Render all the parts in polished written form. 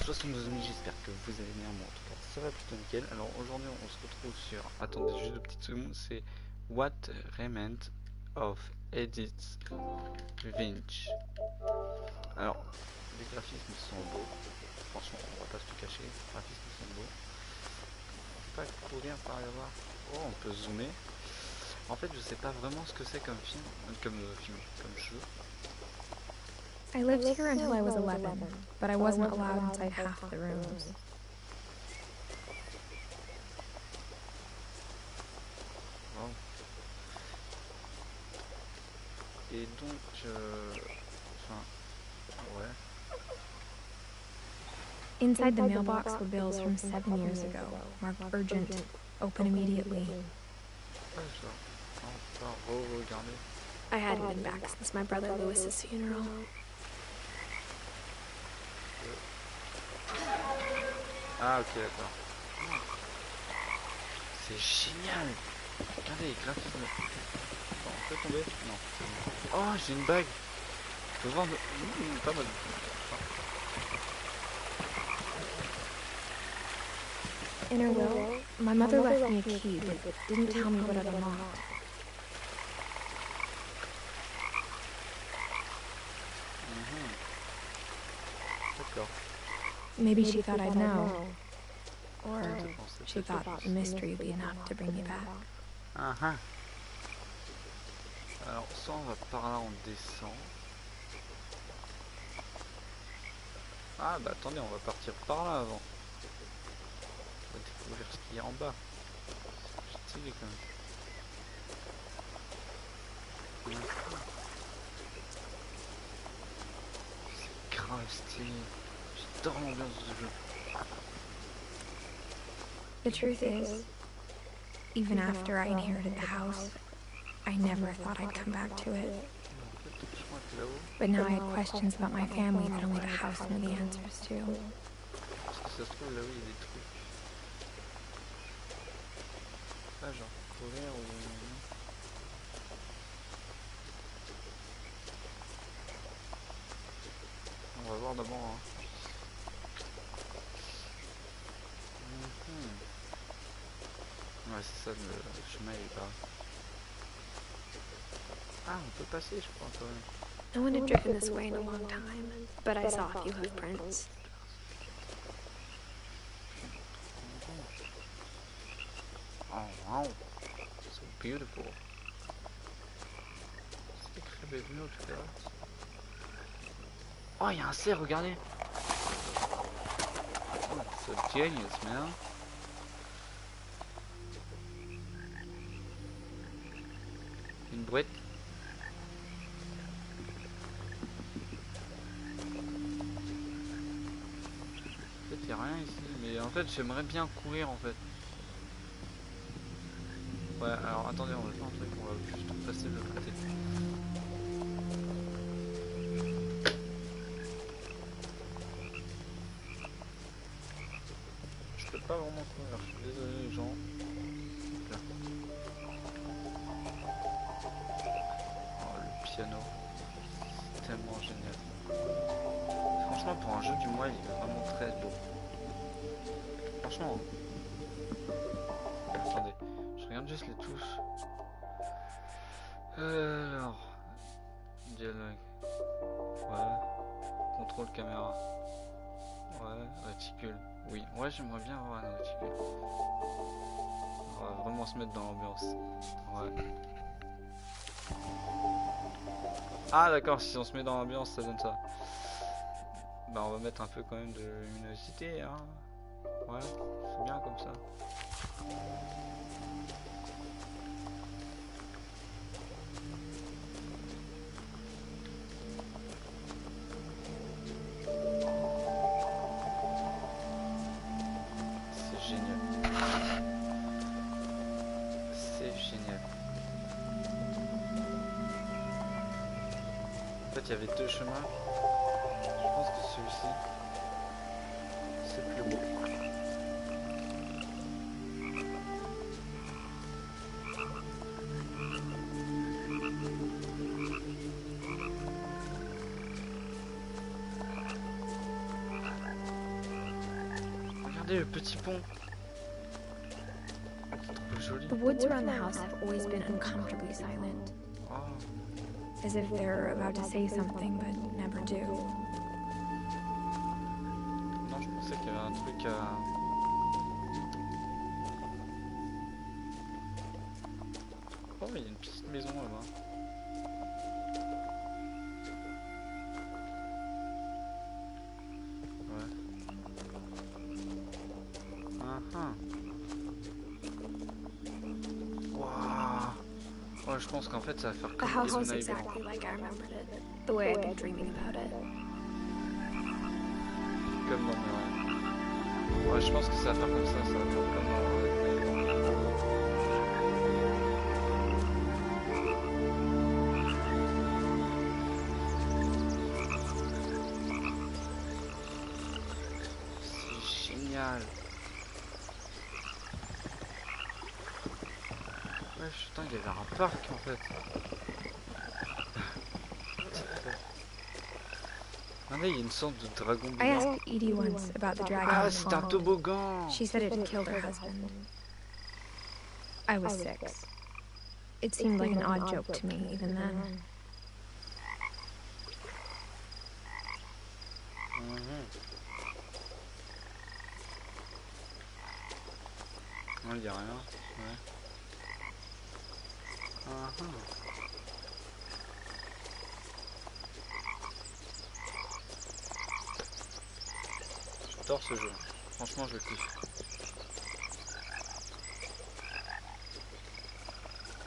72 000, j'espère que vous allez bien, moi en tout cas ça va plutôt nickel. Alors aujourd'hui on se retrouve sur, attendez juste 2 petites secondes, c'est Remians of Edith Finch. Alors, les graphismes sont beaux, franchement on va pas se le cacher, les graphismes sont beaux. On peut pas courir par y avoir, oh on peut zoomer. En fait je sais pas vraiment ce que c'est comme film, comme jeu. I lived here until I was 11, but I wasn't allowed inside half the rooms. Wow. Et donc, enfin, ouais. Inside the mailbox were bills from 7 years ago, marked urgent, open immediately. Ouais, genre, on peut pas re-regarder. I hadn't been back since my brother Lewis's funeral. Ah ok, d'accord. C'est génial. Regardez les graphismes. Attends, on peut tomber? Non. Oh, j'ai une bague. Je peux voir pas mal. In her will, my mother left me a key, but didn't tell me what it unlocked. D'accord. Maybe she thought I'd know. Or she thought the mystery would be enough to bring me back. Alors, soit on va par là, on descend. Ah bah attendez, on va partir par là avant. On va découvrir ce qu'il y a en bas. C'est stylé quand même. C'est grave stylé. J'adore l'ambiance de ce jeu. The truth is, even after I inherited the house, I never thought I'd come back to it. But now I had questions about my family that only the house knew the answers to. Parce que ça se trouve là-haut il y a des trucs. Pas genre courir ou... On va voir d'abord. Hein. Ouais c'est ça, le chemin il est pas... Ah on peut passer je crois quand même. No one had driven this way in a long time, but I saw a few hoofprints. Oh wow, so beautiful. C'est écrit bienvenue tout à l'heure. Oh il y a un cerf, regardez. Oh, so genius man. Une brouette. En fait il n'y a rien ici, mais en fait j'aimerais bien courir en fait. Ouais alors attendez, on va faire un truc, on va juste passer de l'autre côté. Je peux pas vraiment courir, je suis désolé les gens. Oh le piano, c'est tellement génial. Franchement pour un jeu du mois il est vraiment très beau. Franchement. Attendez, je regarde juste les touches. Alors, dialogue. Ouais. Contrôle caméra. Ouais. Réticule. Oui. Ouais, j'aimerais bien avoir un réticule. On va vraiment se mettre dans l'ambiance. Ouais. Ah d'accord, si on se met dans l'ambiance, ça donne ça. Bah on va mettre un peu quand même de luminosité, hein. Ouais, c'est bien comme ça. C'est génial. C'est génial. En fait, il y avait deux chemins. Je pense que celui-ci, c'est plus beau. Regardez le petit pont. C'est trop joli. The woods around the house have always been uncomfortably silent. Oh. As if they're about to say something but never do. Non, je pensais qu'il y avait un truc à... Oh, il y a une petite maison là-bas. Ouais. Waouh. Ouais, je pense qu'en fait ça va faire The comme house was des exactly like I remembered it. The way I'd been dreaming about it. Comme dans mes rêves. Ouais, je pense que ça va faire comme ça va faire comme dans mes rêves. C'est génial. Ouais, putain, il y avait un parc en fait. Regardez, il y a une sorte de dragon I blanc. asked Edie once about the dragon Ah, in the c'est un pond. toboggan. She said it had killed her husband. I was 6. It seemed like an odd joke to me even then. Non, il y a rien. Ouais. J'adore ce jeu. Franchement, je le kiffe.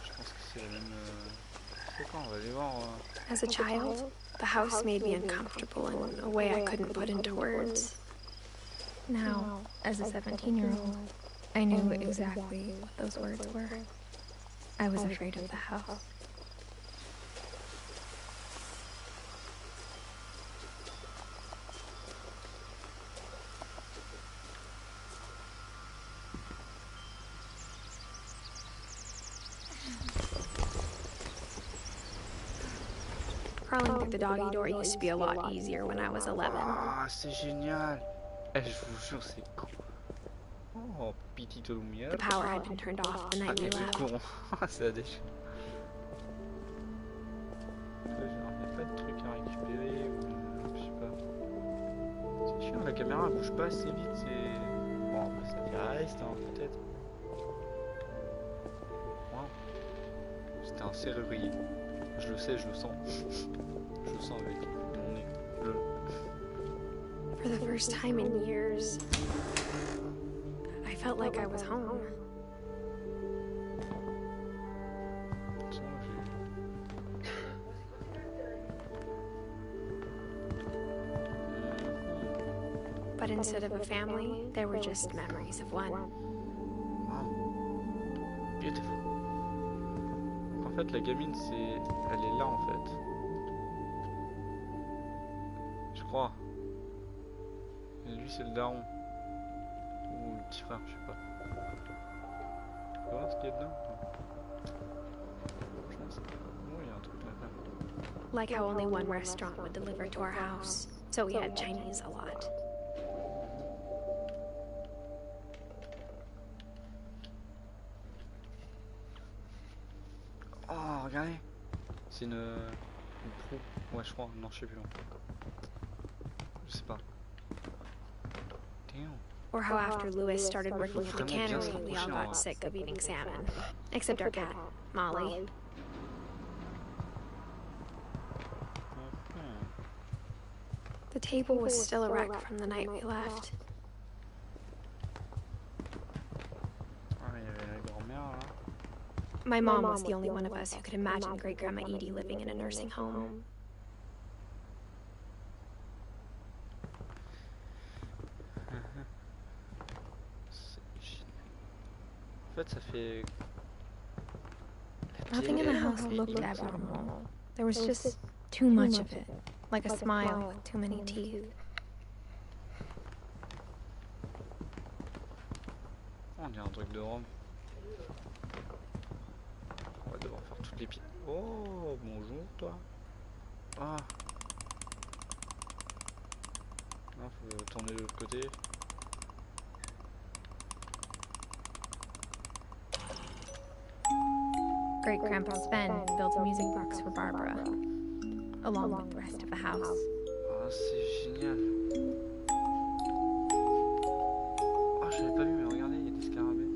Je pense que c'est la même... C'est quoi, on va aller voir... As a child, the house made me uncomfortable in a way I couldn't put into words. Now, as a 17-year-old, I knew exactly what those words were. I was afraid of the house. Crawling through the doggy door used to be a lot easier when I was 11. Ah, c'est génial. Eh, je vous jure, c'est cool. Oh, petite lumière. The power had been turned off the Ah, night we et le left. courant. C'est la déchet. Il n'y a pas de truc à récupérer ou... Je sais pas. C'est chiant, la caméra bouge pas assez vite, c'est... Bon, après ça fait reste, hein, peut-être. Wow. C'était un serrurier. Je le sais, je le sens. Je le sens avec mon nez. For the first time in years, I felt like I was home. But instead of a family, there were just memories of one. Wow. Beautiful. En fait, la gamine, c'est... Elle est là, en fait. Je crois. Et lui, c'est le daron. Ou le petit frère, je sais pas. Tu peux voir ce qu'il y a dedans? Franchement, c'est... Oh, il y a un truc là-bas. Like how only one restaurant would deliver to our house, so we had Chinese a lot. Oh, regardez. C'est une proue. Ouais, je crois. Non, je sais plus. Je sais pas. Damn. Or how after Louis started working at the cannery, we all got sick of eating salmon. Except our cat, Molly. The table was still a wreck from the night we left. Ah, mais il y avait la grand-mère là. My mom was the only one of us who could imagine Great Grandma Edie living in a nursing home. En fait, ça fait... Nothing in the house looked abnormal. There was just too much of it, like a smile with too many teeth. On dirait un truc de Rome. On va devoir faire toutes les pieds. Oh, bonjour toi. Ah. Non, faut tourner de l'autre côté. Great-grandpa Sven built a music box for Barbara, along with the rest of the house. Ah, c'est génial. Ah, je l'avais pas vu, mais regardez, il y a des scarabées.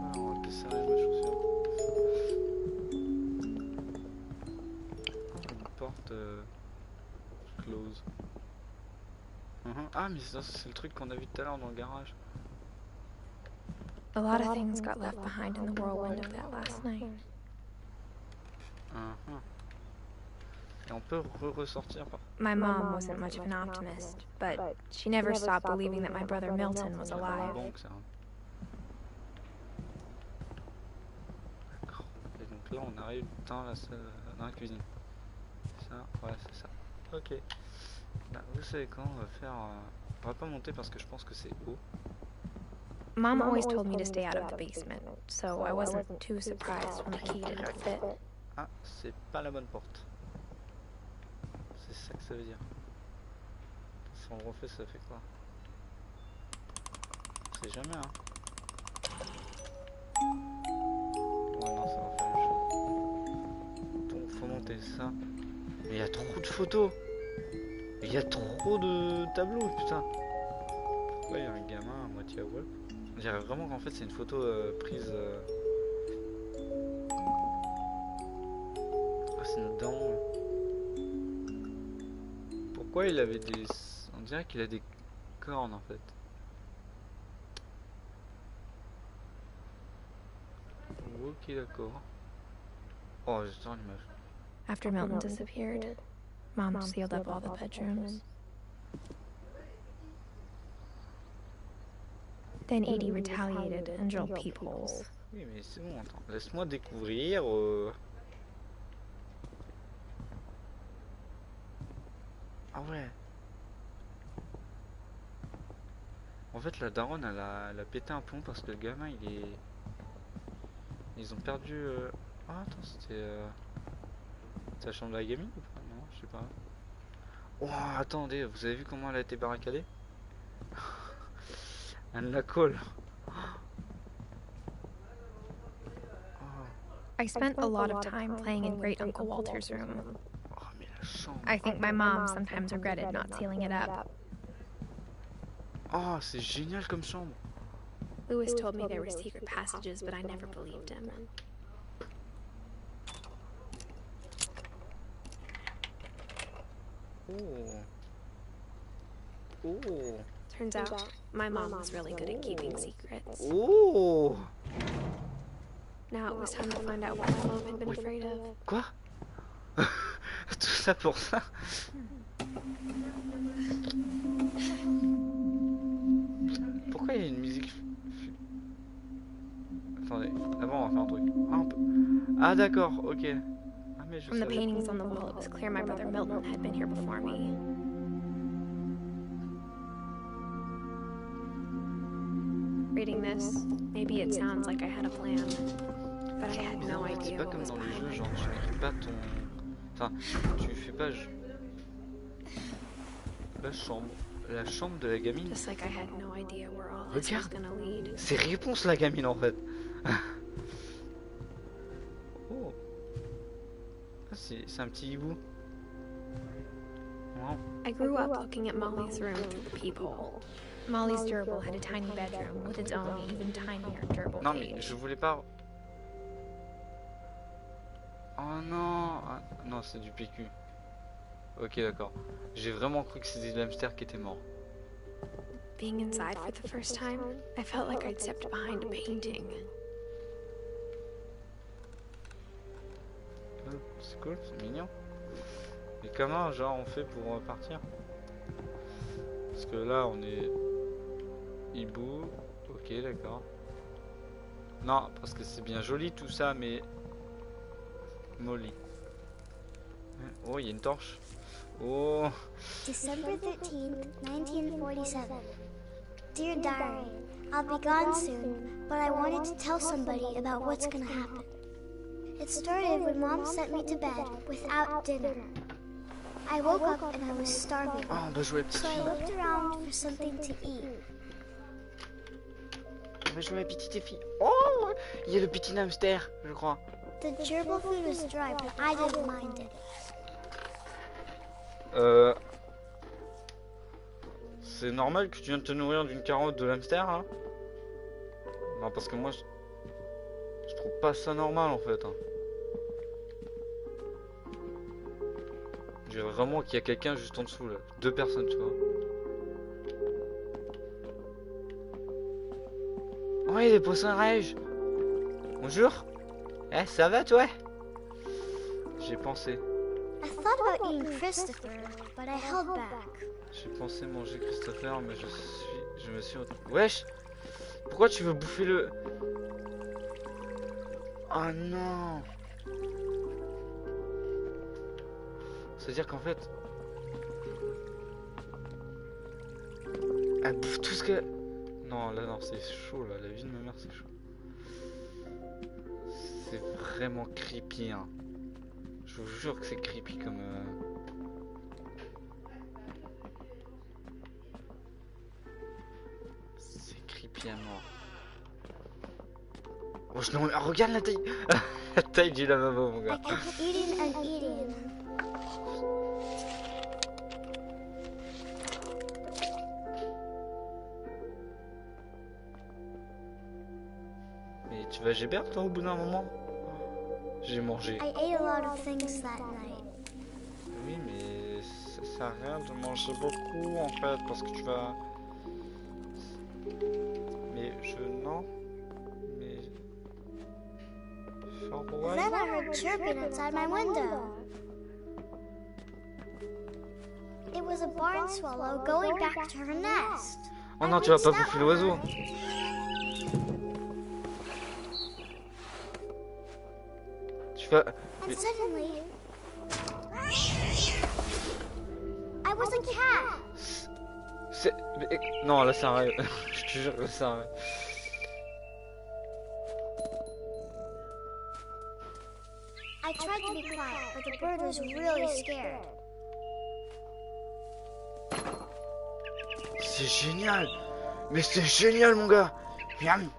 Ah, on va laisser ma chaussure. Une porte close. Ah, mais ça, c'est le truc qu'on a vu tout à l'heure dans le garage. A lot of things got left behind in the whirlwind of that last night. Et on peut ressortir par... My mom wasn't much of an optimist, but she never stopped believing that my brother Milton was alive. Bon, ça. D'accord. Et donc là, on arrive dans la salle, dans la cuisine. Ça, ouais, c'est ça. Ok. Là, vous savez quoi, on va faire... on va pas monter parce que je pense que c'est haut. Mom always told me to stay out of the basement, so I wasn't too surprised when the key didn't fit. Ah, c'est pas la bonne porte. C'est ça que ça veut dire. Si on le refait, ça fait quoi? C'est jamais, hein. Ouais, non, ça va faire la même chose. Donc, faut monter ça. Mais il y a trop de photos. Il y a trop de tableaux, putain. Pourquoi il y a un gamin à moitié à poil? On dirait vraiment qu'en fait c'est une photo prise... Ah, c'est notre daron. Pourquoi il avait des... On dirait qu'il a des cornes en fait. Ok, d'accord. Oh, j'attends l'image. After Milton disappeared, Mom sealed up all the bedrooms. Then Edie retaliated and drilled peepholes. Oui, mais c'est bon, attends. Laisse-moi découvrir. Ah ouais. En fait, la daronne, elle a pété un plomb parce que le gamin, il est... Ils ont perdu... Ah, attends, c'était... C'est la chambre de la gamine ou pas? Non, je sais pas. Oh, attendez, vous avez vu comment elle a été barricadée? Elle la colle. I spent a lot of time playing in Great Uncle Walter's room. Oh, mais la chambre. I think my mom sometimes regretted not sealing it up. Oh, c'est génial comme chambre. Louis told me there were secret passages, but I never believed him. Oh. Oh. Turns out, my mom was really good at keeping secrets. Oh. Now it was time to find out what my mom had been afraid of. Quoi? Tout ça pour ça? Pourquoi il y a une musique? Attendez, d'abord on va faire un truc. Ah d'accord, ok. Ah mais je From the savais. paintings on the wall, it was clear my brother Milton had been here before me. Reading this, maybe it sounds like I had a plan, but I had no C'est idea pas what comme was dans les behind jeux, my genre tu door. n'écris pas ton... Enfin, tu fais pas... La chambre de la gamine. Just like I had no idea where all this was Regarde, gonna lead. c'est réponse la gamine en fait. Oh. Ah, c'est un petit hibou. Wow. I grew up looking at Molly's room through the peephole. Molly's gerbil had a tiny bedroom with its own even tinier gerbil Non mais cage. je voulais pas... Oh non, ah, non c'est du PQ. Ok d'accord. J'ai vraiment cru que c'était le hamster qui était mort. Being inside for the first time, I felt like I'd stepped behind a painting. C'est cool, c'est mignon. Et comment genre on fait pour partir? Parce que là on est... Hibou, ok d'accord. Non, parce que c'est bien joli tout ça, mais... Molly. Oh, il y a une torche. Oh. December 13th, 1947. Dear Diary, I'll be gone soon, but I wanted to tell somebody about what's gonna happen. It started when Mom sent me to bed without dinner. I woke up and I was starving, Oh, on va jouer petite so I fille. looked around for something to eat. On va jouer à petite fille. Oh, il y a le petit hamster, je crois. The gerbil food was dry, but I didn't mind it. C'est normal que tu viennes te nourrir d'une carotte de hamster, hein? Non, parce que moi, je trouve pas ça normal, en fait. Hein. Je dirais vraiment qu'il y a quelqu'un juste en dessous, là. 2 personnes, tu vois. Ouais, les poissons rage. Bonjour. Eh, ça va, toi? J'ai pensé. I thought about eating Christopher, but I held back. J'ai pensé manger Christopher, mais je me suis... Wesh! Pourquoi tu veux bouffer le... Oh non! C'est-à-dire qu'en fait... Elle bouffe tout ce que... Non, là, non, c'est chaud, là. La vie de ma mère, c'est chaud. C'est vraiment creepy, hein. Je vous jure que c'est creepy comme... C'est creepy à mort. Oh, non, regarde la taille. La taille du lavabo, mon I gars. kept eating and eating. Mais tu vas géber, toi, au bout d'un moment? J'ai mangé. I ate a lot of things that night. Oui, mais ça sert à rien de manger beaucoup, en fait, parce que tu vas... Mais non. Mais... For what? Then I heard chirping outside my window. It was a barn swallow going back to her nest. Oh non, tu vas pas bouffer l'oiseau. Tu vas... And suddenly, I was a cat. C'est... Non, là c'est un rêve. Je te jure que c'est un rêve. I tried to be quiet, but the bird was really scared. C'est génial. Mais c'est génial, mon gars. Miam.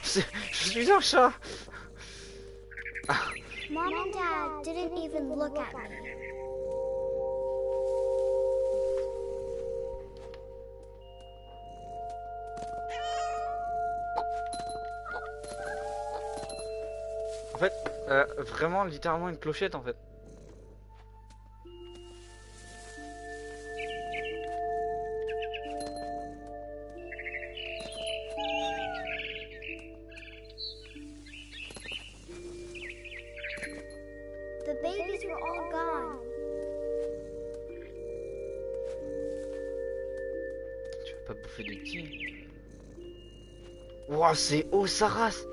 Je suis un chat. Mom and Dad didn't even look at me. En fait, vraiment, littéralement une clochette, en fait. The babies were all gone. Tu vas pas bouffer des petits. Ouah, c'est haut, sa race.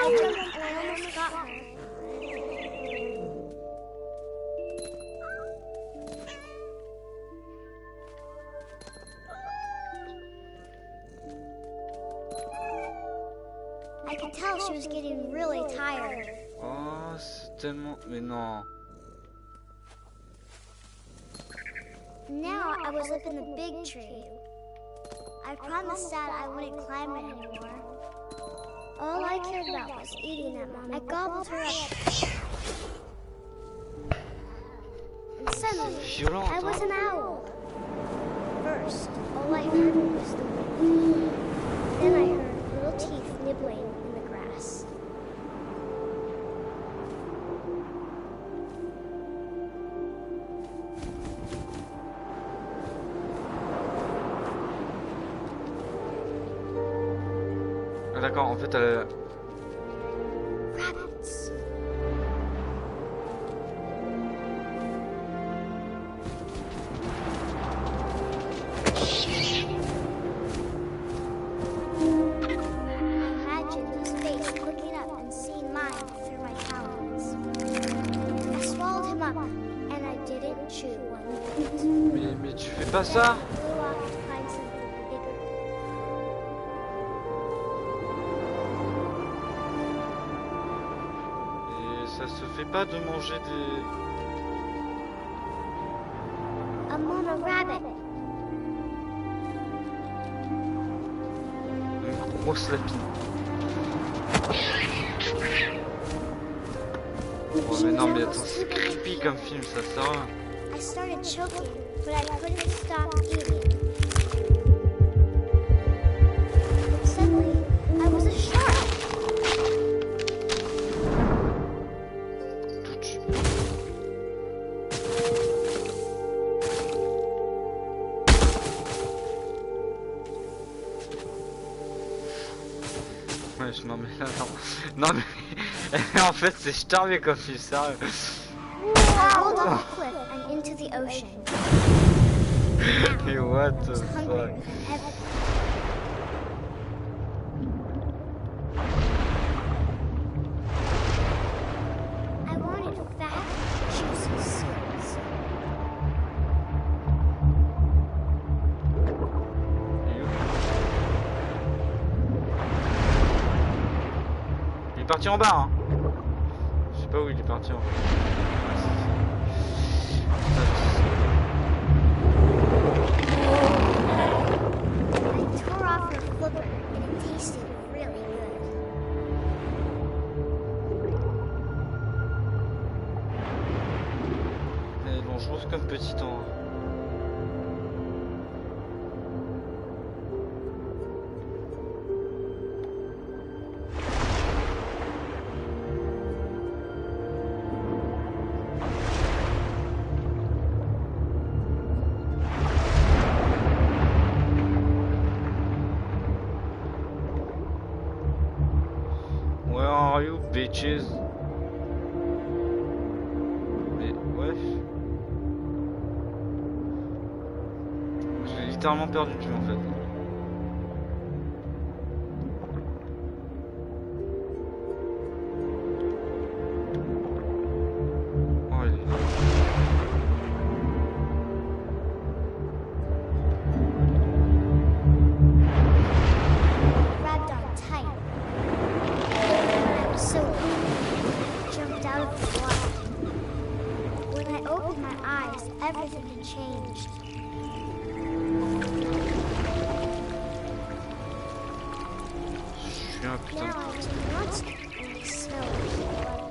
I jumped and I almost got her. I could tell she was getting really tired. Oh, c'est tellement... Mais non. Now I was up in the big tree. I promised Dad I wouldn't climb it anymore. All I cared about was eating that mom. I gobbled her up. And suddenly, Violent, I was hein. an owl. First, all I heard was the wind. Then I heard little teeth nibbling in the grass. Ah, d'accord, en fait, Rabbits. I imagined his face looking up and seeing mine through my talons. I swallowed him up, and I didn't chew one bit. mais tu fais pas ça. I flew off to find something bigger. Et ça se fait pas de manger des... grosse lapine. Oh mais non mais attends, c'est creepy comme film, ça sert à rien. I started choking, but I couldn't stop eating. But suddenly, I was a shark. Touch. Ouais, non mais là, non. Non mais en fait c'est starvé comme film, sérieux. I rolled off a cliff and into the ocean. Et what the I was hungrier fuck. than ever. I wanted fat, juicy soups. Il est parti en bas hein. Je sais pas où il est parti en fait. I tore off her flipper and it tasted really good. Elle est dangereuse comme petit temps. Where are you bitches? Mais ouais. J'ai littéralement perdu du en fait. Oh il est là. Grabbed on tight. I was so angry, I jumped out of the water. When I opened my eyes, everything had changed. Je suis un putain Now I was a monster, and I smelled like blood.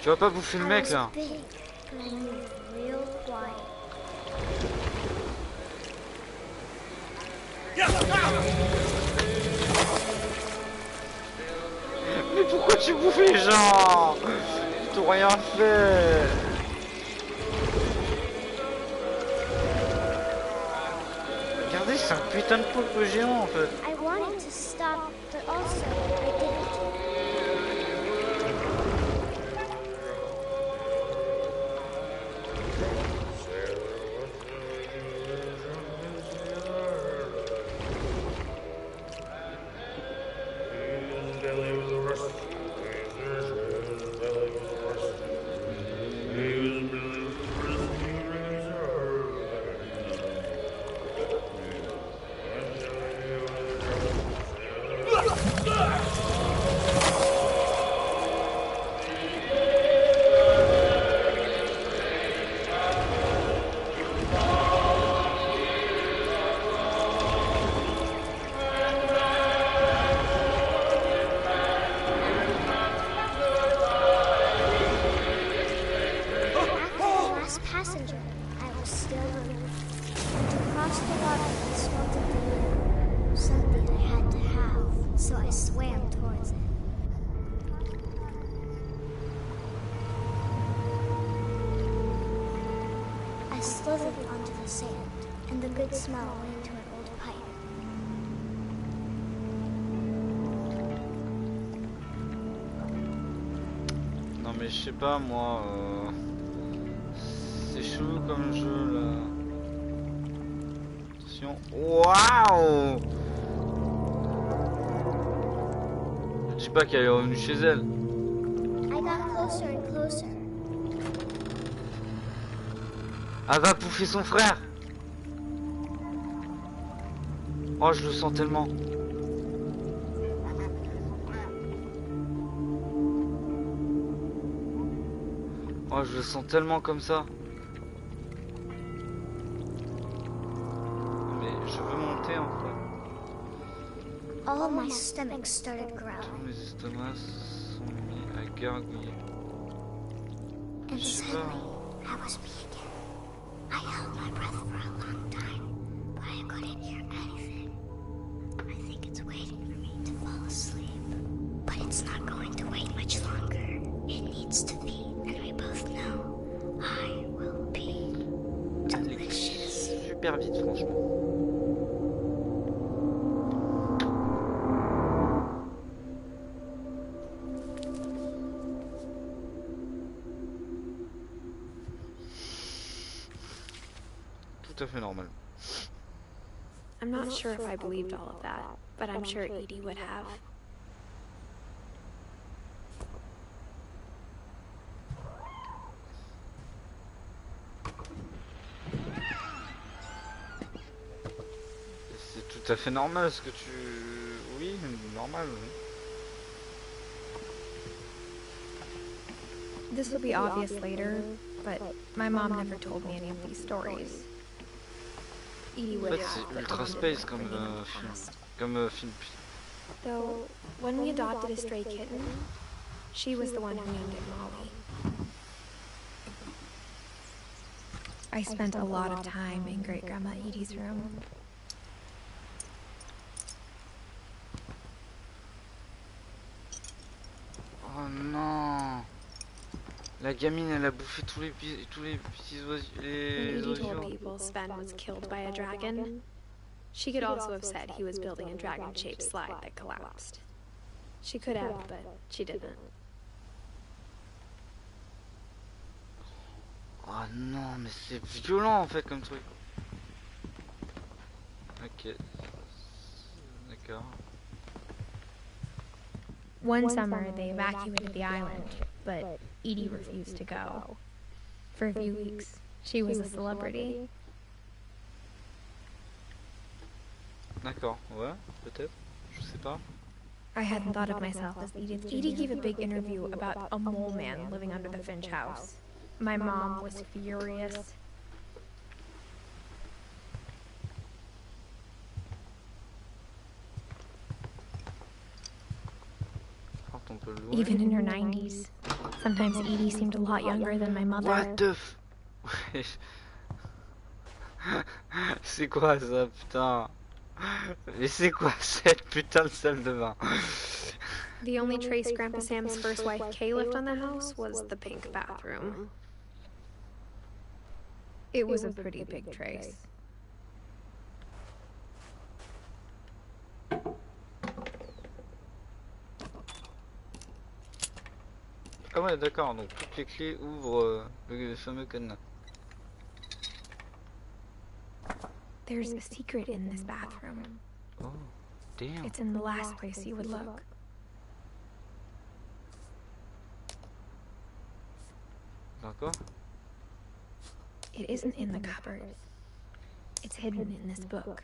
Tu vas pas bouffer le mec là? I was big, but I moved real quiet. Mais pourquoi tu bouffes les gens? Ils t'ont rien fait. Regardez, c'est un putain de poulpe géant en fait. I wanted to stop, but also I didn't. Passenger, I was still hungry. To cross the water, I smelled of the something I had to have, so I swam towards it. I slithered onto the sand, and the good smell went into an old pipe. Non mais je sais pas moi. C'est chelou comme jeu là. Attention. Waouh! Je sais pas qu'elle est revenue chez elle. I got closer and closer. Elle va bouffer son frère. Oh, je le sens tellement. Oh, je le sens tellement comme ça. Mais je veux monter en fait. All my stomach started Tous growling. mes estomacs sont mis à gargouiller. And Je sais pas. suddenly, I was me again. I held my breath for a long time, but I couldn't hear anything. I think it's waiting for me to fall asleep. But it's not going to wait much longer. It needs to be, and we both know I will be delicious. Super vite, franchement. Tout à fait normal. I'm not sure if I believed all of that, but I'm sure Edie would have. C'est tout à fait normal ce que tu... Oui, normal. Oui. This will be obvious later, but my mom never told me any of these stories. Edie En would fait, have, c'est but ultra ended space up comme bringing the film. past. Comme film. Though, when we adopted a stray kitten, she was the one who named it Molly. I spent a lot of time in Great-Grandma Edie's room. Oh non. La gamine, elle a bouffé tous les petits oiseaux. When Les Edie told oiseaux. people Sven was killed by a dragon, she could also have said he was building a dragon-shaped slide that collapsed. She could have, but she didn't. Oh non, mais c'est violent en fait comme truc. Ok. D'accord. One summer, they evacuated the island, but Edie refused to go. For a few weeks, she was a celebrity. D'accord, ouais, peut-être. Je sais pas. I hadn't thought of myself as Edith. Edie gave a big interview about a mole man living under the Finch house. My mom was furious. On peut le louer. Even in her 90s. Sometimes Edie seemed a lot younger than my mother. What the f... C'est quoi ça, putain? Mais c'est quoi cette putain de salle de bain? The only trace Grandpa Sam's first wife Kay left on the house was the pink bathroom. It was a pretty big trace. Ah ouais, d'accord, donc toutes les clés ouvrent le fameux cadenas. There's a secret in this bathroom. Oh, damn. It's in the last place you would look. D'accord. It isn't in the cupboard. It's hidden in this book.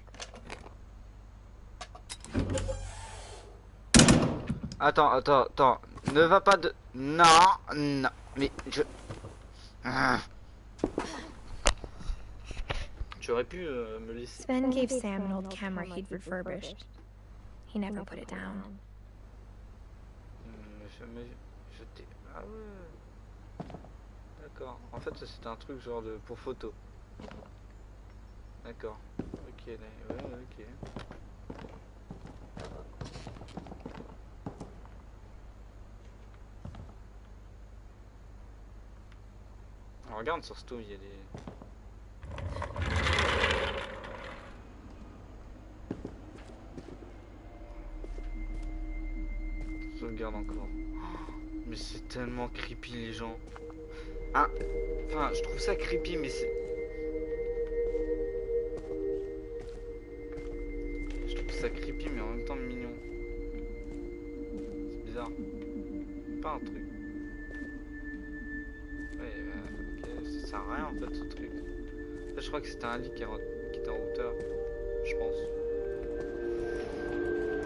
Attends. Ne va pas de... Non. Mais je... Tu aurais pu me laisser... Sven gave Sam an old camera he'd refurbished. He never put it down. Jamais jeté... Ah ouais. D'accord. En fait, c'était un truc genre de... pour photo. D'accord. Ok, ouais, ok. Alors, regarde sur Stove, il y a des... Sauvegarde encore. Mais c'est tellement creepy les gens. Ah, enfin, je trouve ça creepy, mais c'est... Je trouve ça creepy, mais en même temps mignon. C'est bizarre. Pas un truc. Ouais, ok, ça sert à rien en fait ce truc. Là, je crois que c'était un lit qui était en hauteur. Je pense.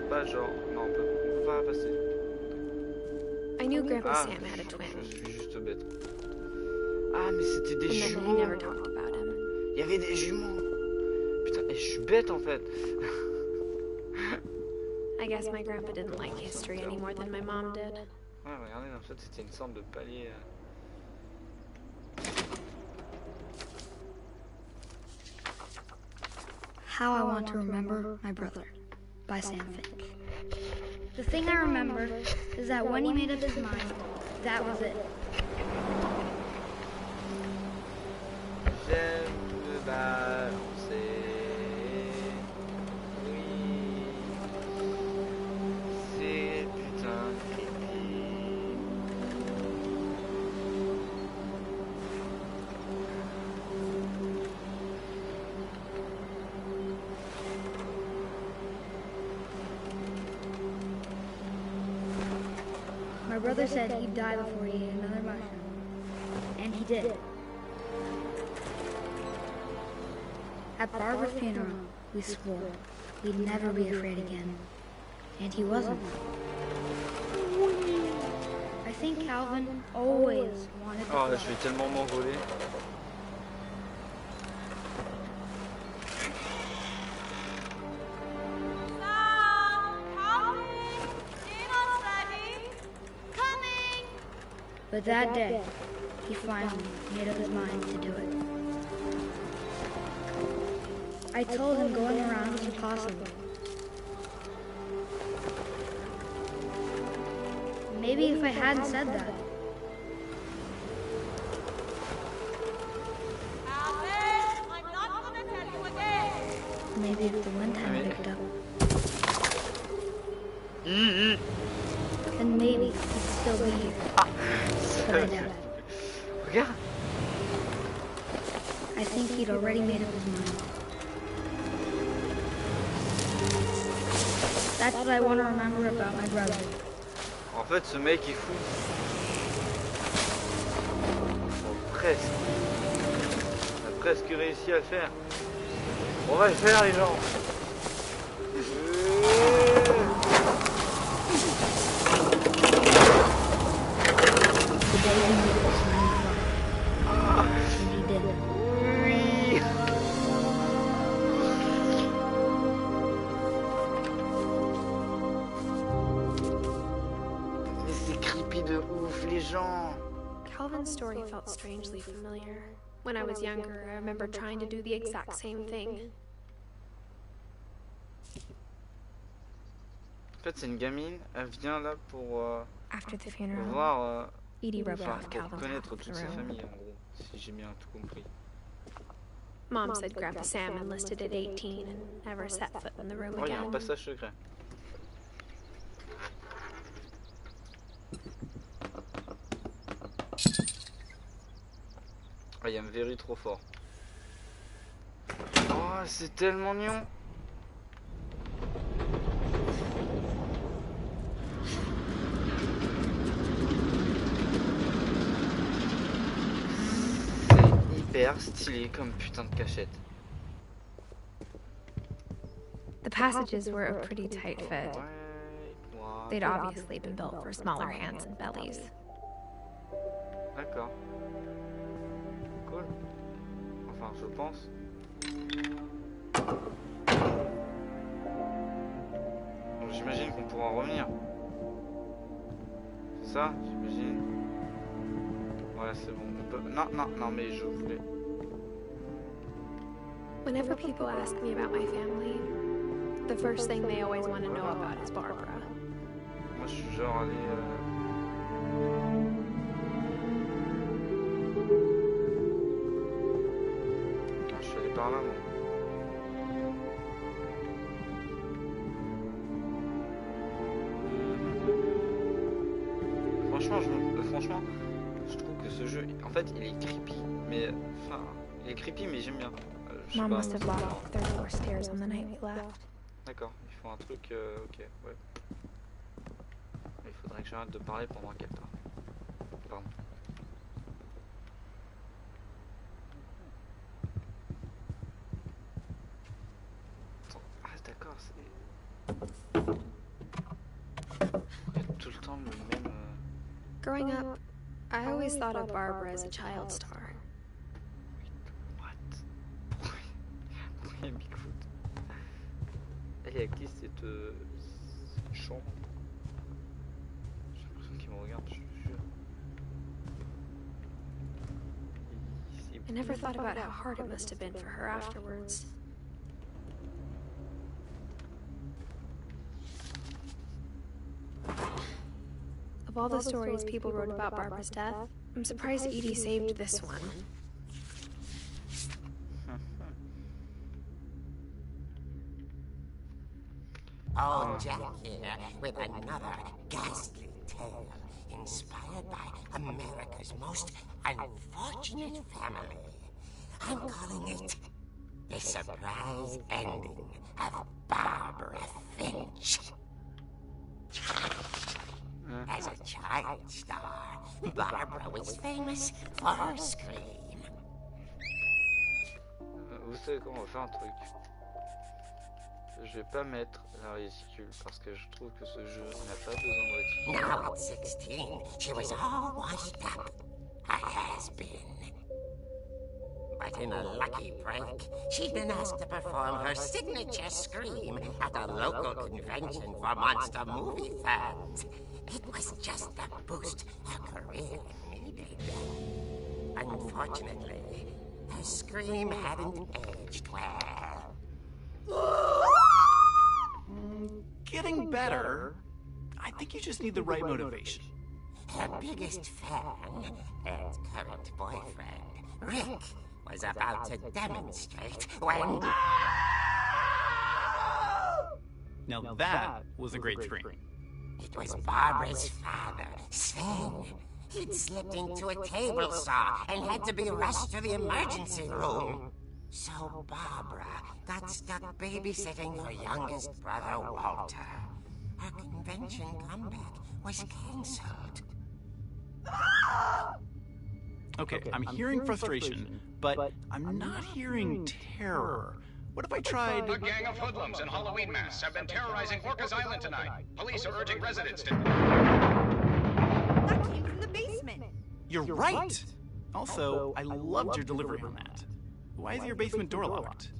Pas genre. Non, on peut pas passer. I knew Grandpa Ah, Sam had a twin, je suis juste bête. Ah, mais c'était des and then he jumeaux. never talked about him. Il y avait des jumeaux. Putain, et je suis bête en fait. I guess my grandpa didn't like history any more than my mom did. Ouais, regardez, en fait, c'était une sorte de palier. How I Want to Remember My Brother by Sam Finch. The thing I remember is that when he made up his mind, that was it. J'aime me balancer. Oui. C'est putain creepy. My brother said he'd die before he ate another mushroom. And he did. At Barbara's funeral, we swore we'd never be afraid again. And he wasn't. I think Calvin always wanted to Oh, fly. je vais tellement m'envoler. But that day, he finally made up his mind to do it. I told him going around was impossible. Maybe if I hadn't said that, maybe if the wind hadn't picked up, then maybe he'd still be here. But I doubt it. Regarde. I think he'd already made up his mind. That's what I want to remember about my brother. En fait, ce mec est fou. Oh, presque. On a presque réussi à le faire. On va le faire, les gens. The day he made up his mind to fly. And he did it. Oui. Mais c'est creepy de ouf, les gens. Calvin's story felt strangely familiar. When I was younger, I remember trying to do the exact same thing. En fait, c'est une gamine. Elle vient là pour After the funeral, voir, Edie roped enfin, off pour Calvin's half connaître of the toutes ses room. familles, en gros, si j'ai bien tout compris. Mom said Grandpa Sam enlisted at 18 and never set foot in the room Oh, il y a un again. passage secret. Ah, il y a un verrou trop fort. Oh, c'est tellement mignon. C'est hyper stylé comme putain de cachette. The passages were a pretty tight fit. Ouais, moi. They'd obviously been built for smaller hands and bellies. D'accord. Cool. Enfin, je pense. Donc, j'imagine qu'on pourra en revenir. C'est ça, j'imagine. Ouais, c'est bon. On peut... Non, non, non, mais je voulais. Whenever people ask me about my family, the first thing they always want to know about is Barbara. Moi, je suis genre allé. Ah, je suis allé par là, moi. Franchement, je trouve que ce jeu, en fait, il est creepy, mais enfin, il est creepy, mais j'aime bien. Je sais Mom pas, must have locked the third floor stairs on the night we left. D'accord, il faut un truc, ok, ouais. Il faudrait faudrait que j'arrête de parler pendant qu'elle parle. Pardon. Ah d'accord, c'est... Il y a tout le temps le même... Growing up, I always thought of Barbara as a child star. What? Oui, Bigfoot. Elle est à qui cette chambre? J'ai l'impression qu'il me regarde, je te jure. I never thought about how hard it must have been for her afterwards. Of all the stories people wrote about Barbara's death, I'm surprised Edie saved this one. Oh, Jack here with another ghastly tale inspired by America's most unfortunate family. I'm calling it The Surprise Ending of Barbara Finch. As a child star, Barbara was famous for her scream. Vous savez quoi, on va faire un truc. Je vais pas mettre la réticule parce que je trouve que ce jeu n'a pas besoin de réticule. Now at 16, she was all washed up. A has-been. But in a lucky break, she'd been asked to perform her signature scream at a local convention for monster movie fans. It was just the boost her career needed. Unfortunately, her scream hadn't aged well. Getting better. I think you just need the right motivation. Her biggest fan and current boyfriend, Rick, was about to demonstrate when... Now that was a great scream. It was Barbara's father, Sven. He'd slipped into a table saw and had to be rushed to the emergency room. So Barbara got stuck babysitting her youngest brother, Walter. Her convention comeback was cancelled. Okay, I'm hearing frustration, but I'm not hearing terror. What if I tried... A gang of hoodlums in Halloween masks have been terrorizing Orcas Island tonight. Police are urging residents to... That came from the basement. You're right! Also, I loved your delivery on that. Why is your basement door locked?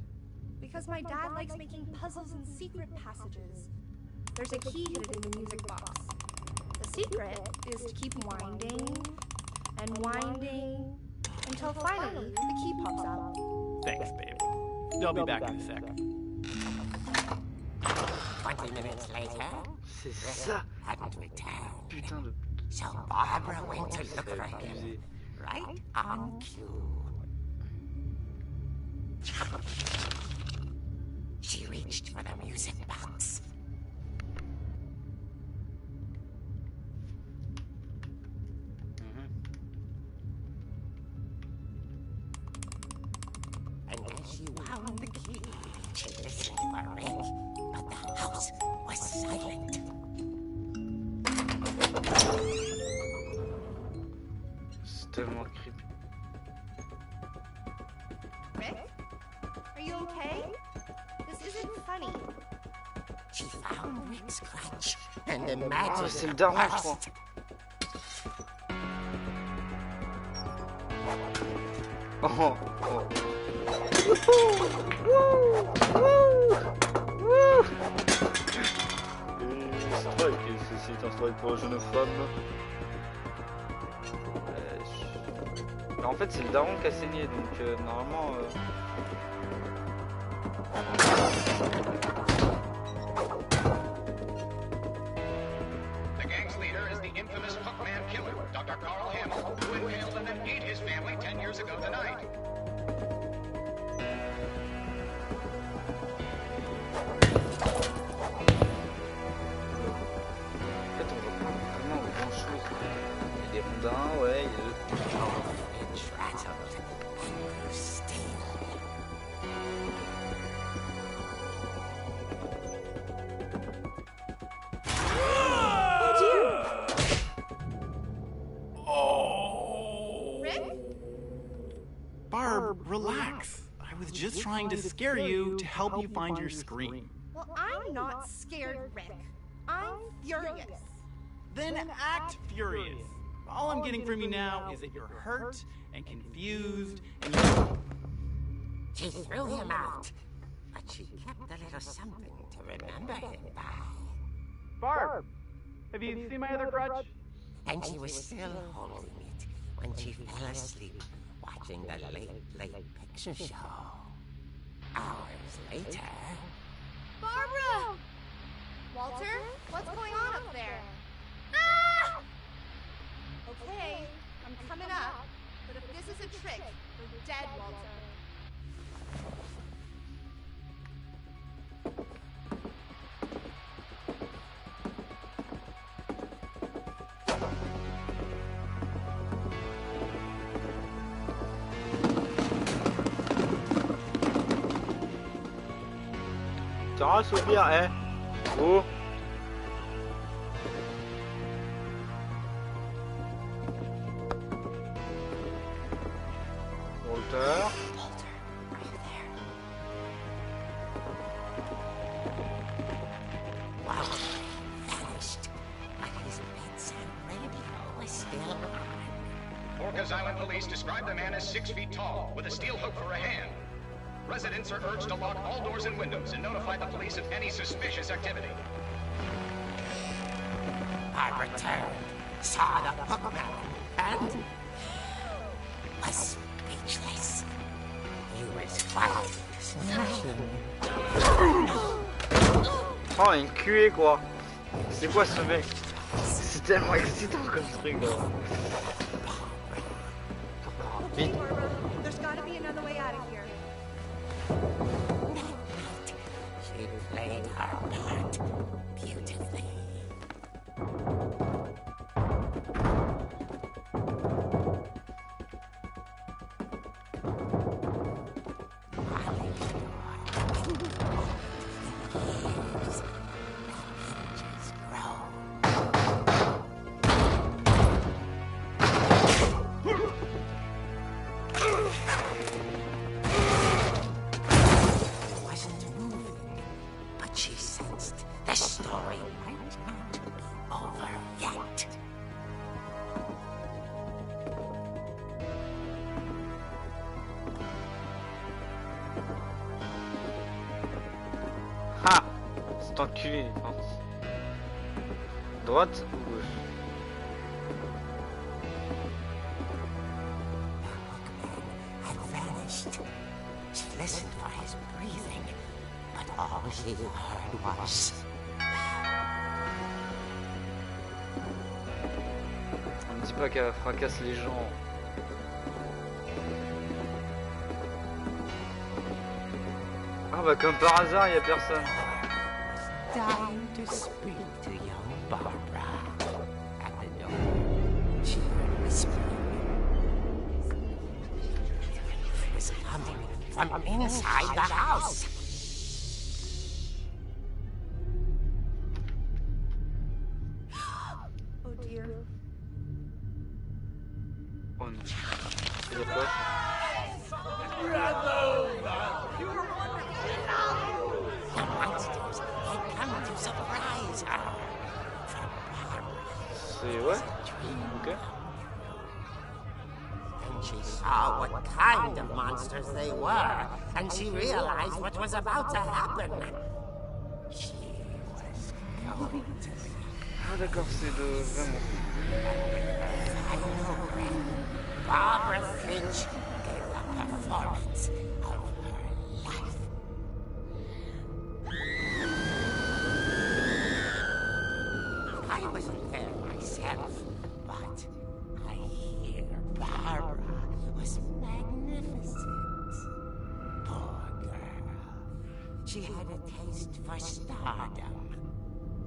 Because my dad likes making puzzles and secret passages. There's a key hidden in the music box. The secret is to keep winding and winding until finally the key pops out. Thanks, babe. I'll be back in a sec. 20 minutes later, C'est ça. hadn't returned. Putain de... So Barbara went to look for him, right on cue. She reached for the music box. And as she wound the key, she listened for Rick, but the house was silent. C'est tellement creepy. Rick? Are you okay? This isn't funny. She found Rick's crutch and imagined c'est le the daron, je worst. crois. Oh, oh. C'est un strike pour la jeune femme. En fait, c'est le daron qui a saigné, donc normalement. The gang's leader is the infamous Hookman killer, Dr. Carl Hamill, who impaled and then ate his family 10 years ago tonight. En fait, on voit pas vraiment grand chose. Il y a des rondins, ouais, il y a le... Finch rattled and grew still. Oh dear! relax. I was just trying to scare you to help you find your scream. Well, I'm not scared, Rick. I'm furious. Then act furious. All I'm getting from you now is that you're hurt and confused and She threw him out, but she kept a little something to remember him by. Barb, have you seen my other crutch? And she was still holding it when she fell asleep watching the late picture show. Hours later... Barbara! Walter, what's going on up there? Ah! Okay, I'm coming up, but if this is a trick, we're dead, Walter. Sarah, Sophia, vous. Walter. Wow, vanished, but his bedside radio was still on. Orcas Island police describe the man as 6 feet tall, with a steel hook for a hand. Residents are urged to lock all doors and windows and notify the police of any suspicious activity. I returned, saw the hookman, and was speechless. He was quite smashing. Oh, enculé quoi. C'est quoi ce mec? C'est tellement excitant comme truc là. Vite. There's gotta be another way out of here. She played her part beautifully. Ah, c'est enculé. Droite ou gauche? Had vanished. She listened for his breathing, but all she heard was... On me dit pas qu'elle fracasse les gens. Ah bah comme par hasard, il y a personne. Time to speak to young Barbara. At the door, she heard whispering. It was coming from inside the house. Oh dear. Oh non. Il y a quoi ça? The monsters had come to surprise her. From Barbara. C'est ouais. Ok. Then she saw what kind of monsters they were, and she realized what was about to happen. She was going to be... Ah d'accord, c'est de vraiment. Barbara Finch gave the performance of her life. I wasn't there myself, but I hear Barbara was magnificent. Poor girl. She had a taste for stardom.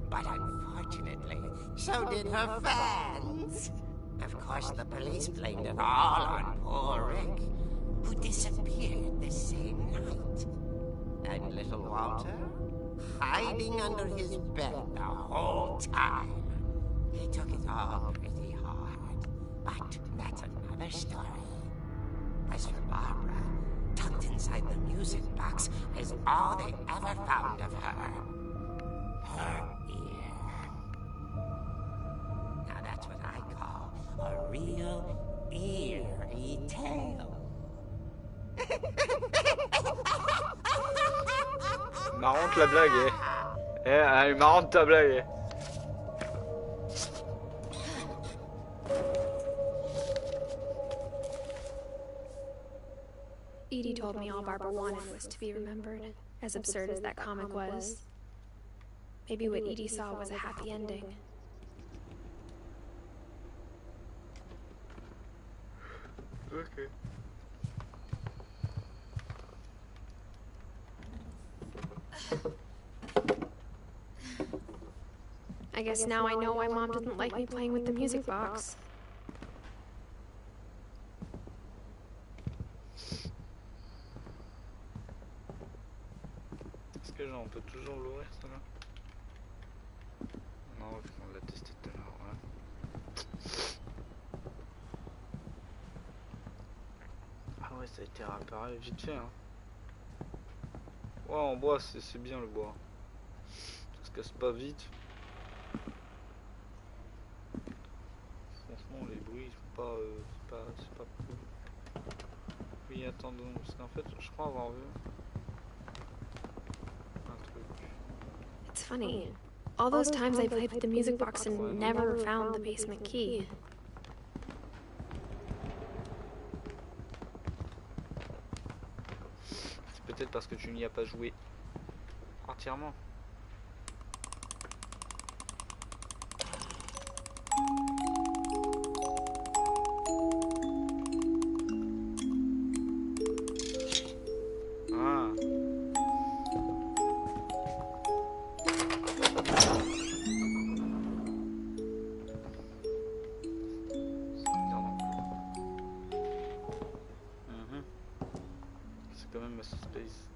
But unfortunately, so did her fans. Of course, the police blamed it all on poor Rick, who disappeared the same night. And little Walter, hiding under his bed the whole time. He took it all pretty hard, but that's another story. As for Barbara, inside the music box is all they ever found of her. Her ear. Now that's what I call a real eerie tale. Marrante la blague, eh. Elle est marrante ta blague, eh. Edie told me all Barbara wanted was to be remembered, as absurd as that comic was. Maybe what Edie saw was a happy ending. Okay. I guess now I know why Mom didn't like me playing with the music box. Est-ce que genre on peut toujours l'ouvrir ça là? Non, on l'a testé tout à l'heure, ouais. Ah ouais, ça a été réparé vite fait, hein. Ouais, en bois, c'est bien le bois. Ça se casse pas vite. Franchement, les bruits sont pas, c'est pas cool. Oui, attendons, parce qu'en fait, je crois avoir vu un truc. It's funny. All those times I played with the music box and never found the basement key. C'est peut-être parce que tu n'y as pas joué entièrement. Ah. C'est quand même assez space.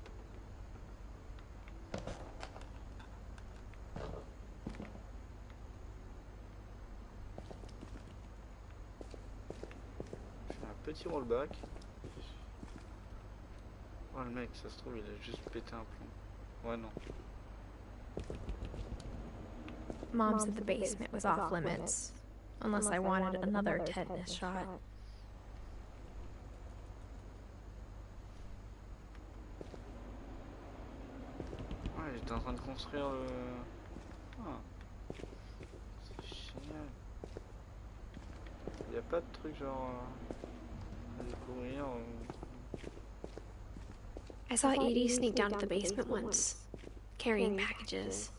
Je fais un petit rollback. Oh le mec, ça se trouve il a juste pété un plomb. Ouais non. Mom said the basement was off limits, unless I wanted another tetanus shot. Ouais, j'étais en train de construire le... Ah. C'est génial. Y a pas de truc genre... à découvrir I saw Edie sneak down to the basement once, carrying packages.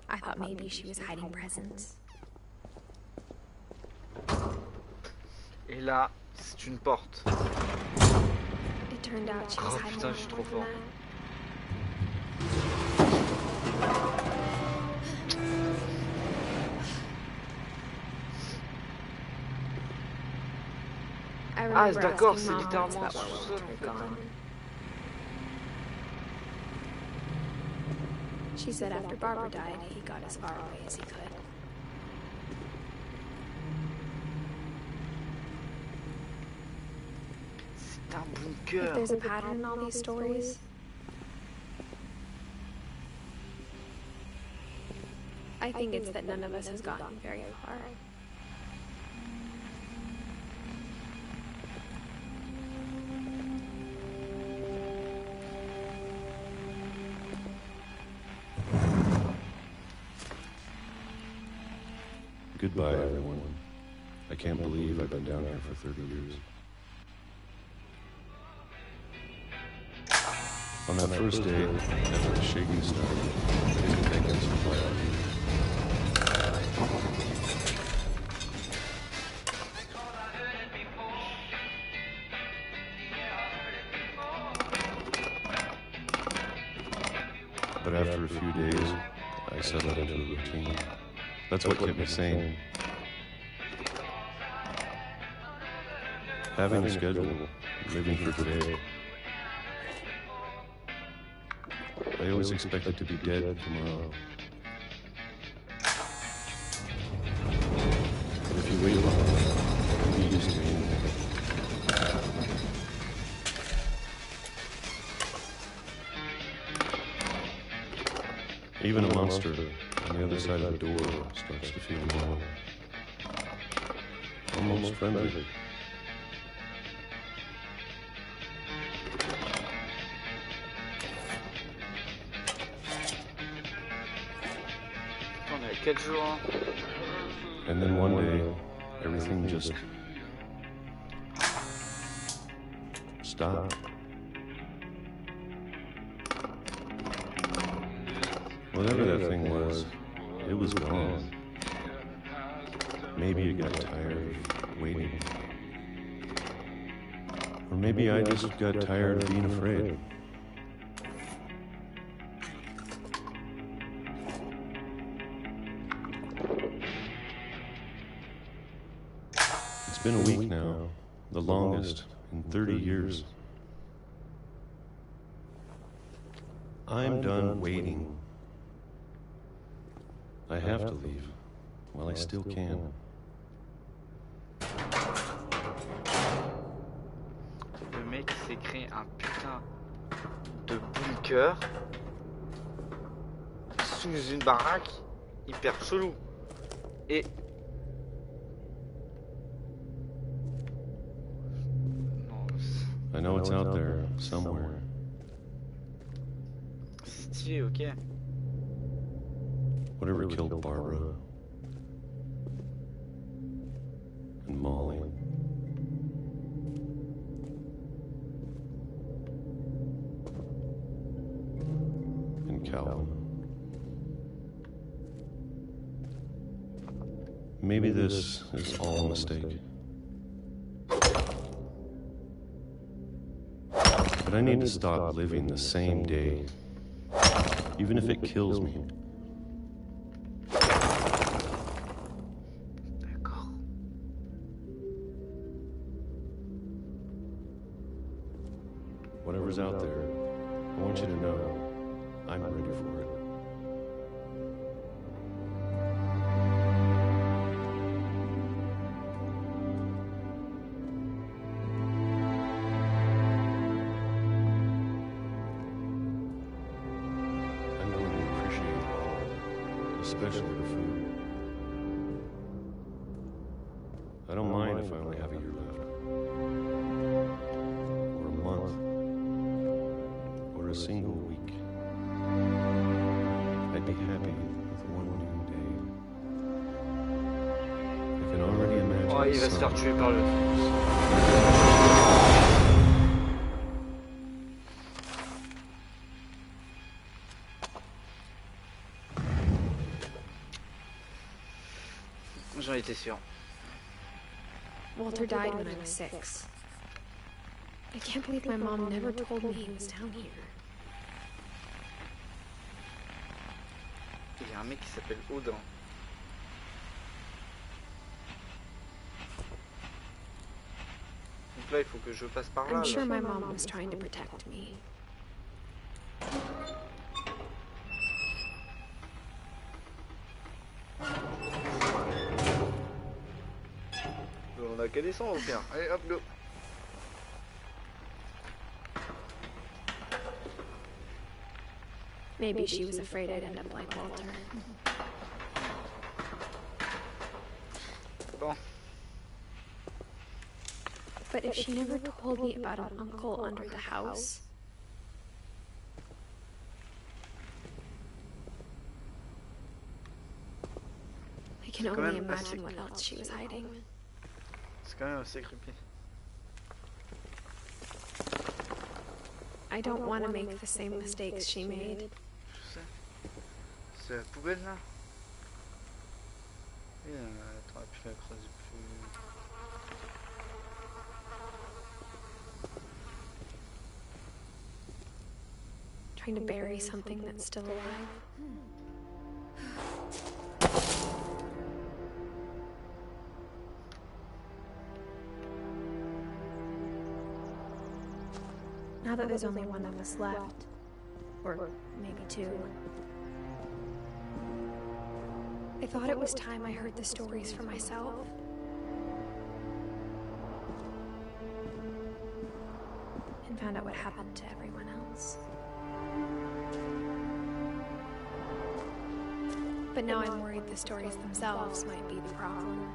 I thought maybe she was hiding presents. Et là, c'est une porte. It turned out she was Oh hiding putain, more je suis than trop fort. that. Ah, remember d'accord, asking c'est Mom littéralement about un what sous-sol, were en fait. gone. She said after Barbara died, he got as far away as he could. C'est un If bunker. there's a pattern in all these stories, I think it's that none of us has gotten very far. Goodbye, everyone. I can't believe I've been down here for 30 years. On that first day, after the shaking started, I didn't think I'd survive. But after a few days, I settled into a routine. That's what kept me sane. Having a schedule, living for today. I always expected to be dead tomorrow. But if you wait long enough, Even a monster on the other side of the door starts to feel warm. Almost friendly. On est à 4 jours. And then one day, everything just stopped. Whatever that thing was, it was gone. Maybe it got tired of waiting. Or maybe I just got tired of being afraid. It's been a week now, the longest in 30 years. I'm done waiting. I have to leave while I still can. Le mec s'est créé un putain de bunker sous une baraque hyper chelou. Et I know it's out there somewhere. c'est stylé, ok. Whatever killed Barbara and Molly. And Calvin. Maybe this is all a mistake. But I need to stop living the same day, even if it kills me. D'accord. Whatever's out there, I want you to know I'm ready for it. I'm going to appreciate it all, especially the food. I don't mind if I only have a year left. Or a month. Or a single week. I'd be happy with one new day. I can already imagine Oh, il va se faire tuer par le. J'en étais sûr. Walter died when I was 6. I can't believe my mom never told me he was down here. Il y a un mec qui s'appelle Audin. Donc là, il faut que je passe par là. I'm sure là. my mom was trying to protect me. On a qu'à descendre au pire. Allez, hop, go. Maybe she was afraid I'd end up like Walter. Bon. But if she never told me about an uncle under the house, I can only imagine what else she was hiding. C'est quand même assez creepy. I don't want to make the same mistakes she made. Je sais. C'est la poubelle là. Et t'aurais pu la creuser plus. Trying to bury something that's still alive. Now that there's only one of us left, or maybe two, I thought it was time I heard the stories for myself. And found out what happened to everyone else. But now I'm worried the stories themselves might be the problem.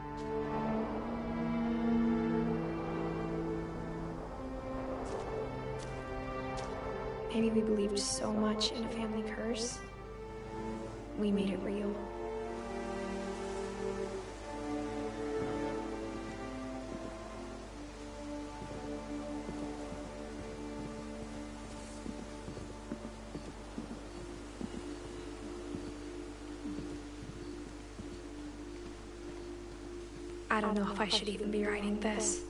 Maybe we believed so much in a family curse, we made it real. I don't know if I should even be writing this.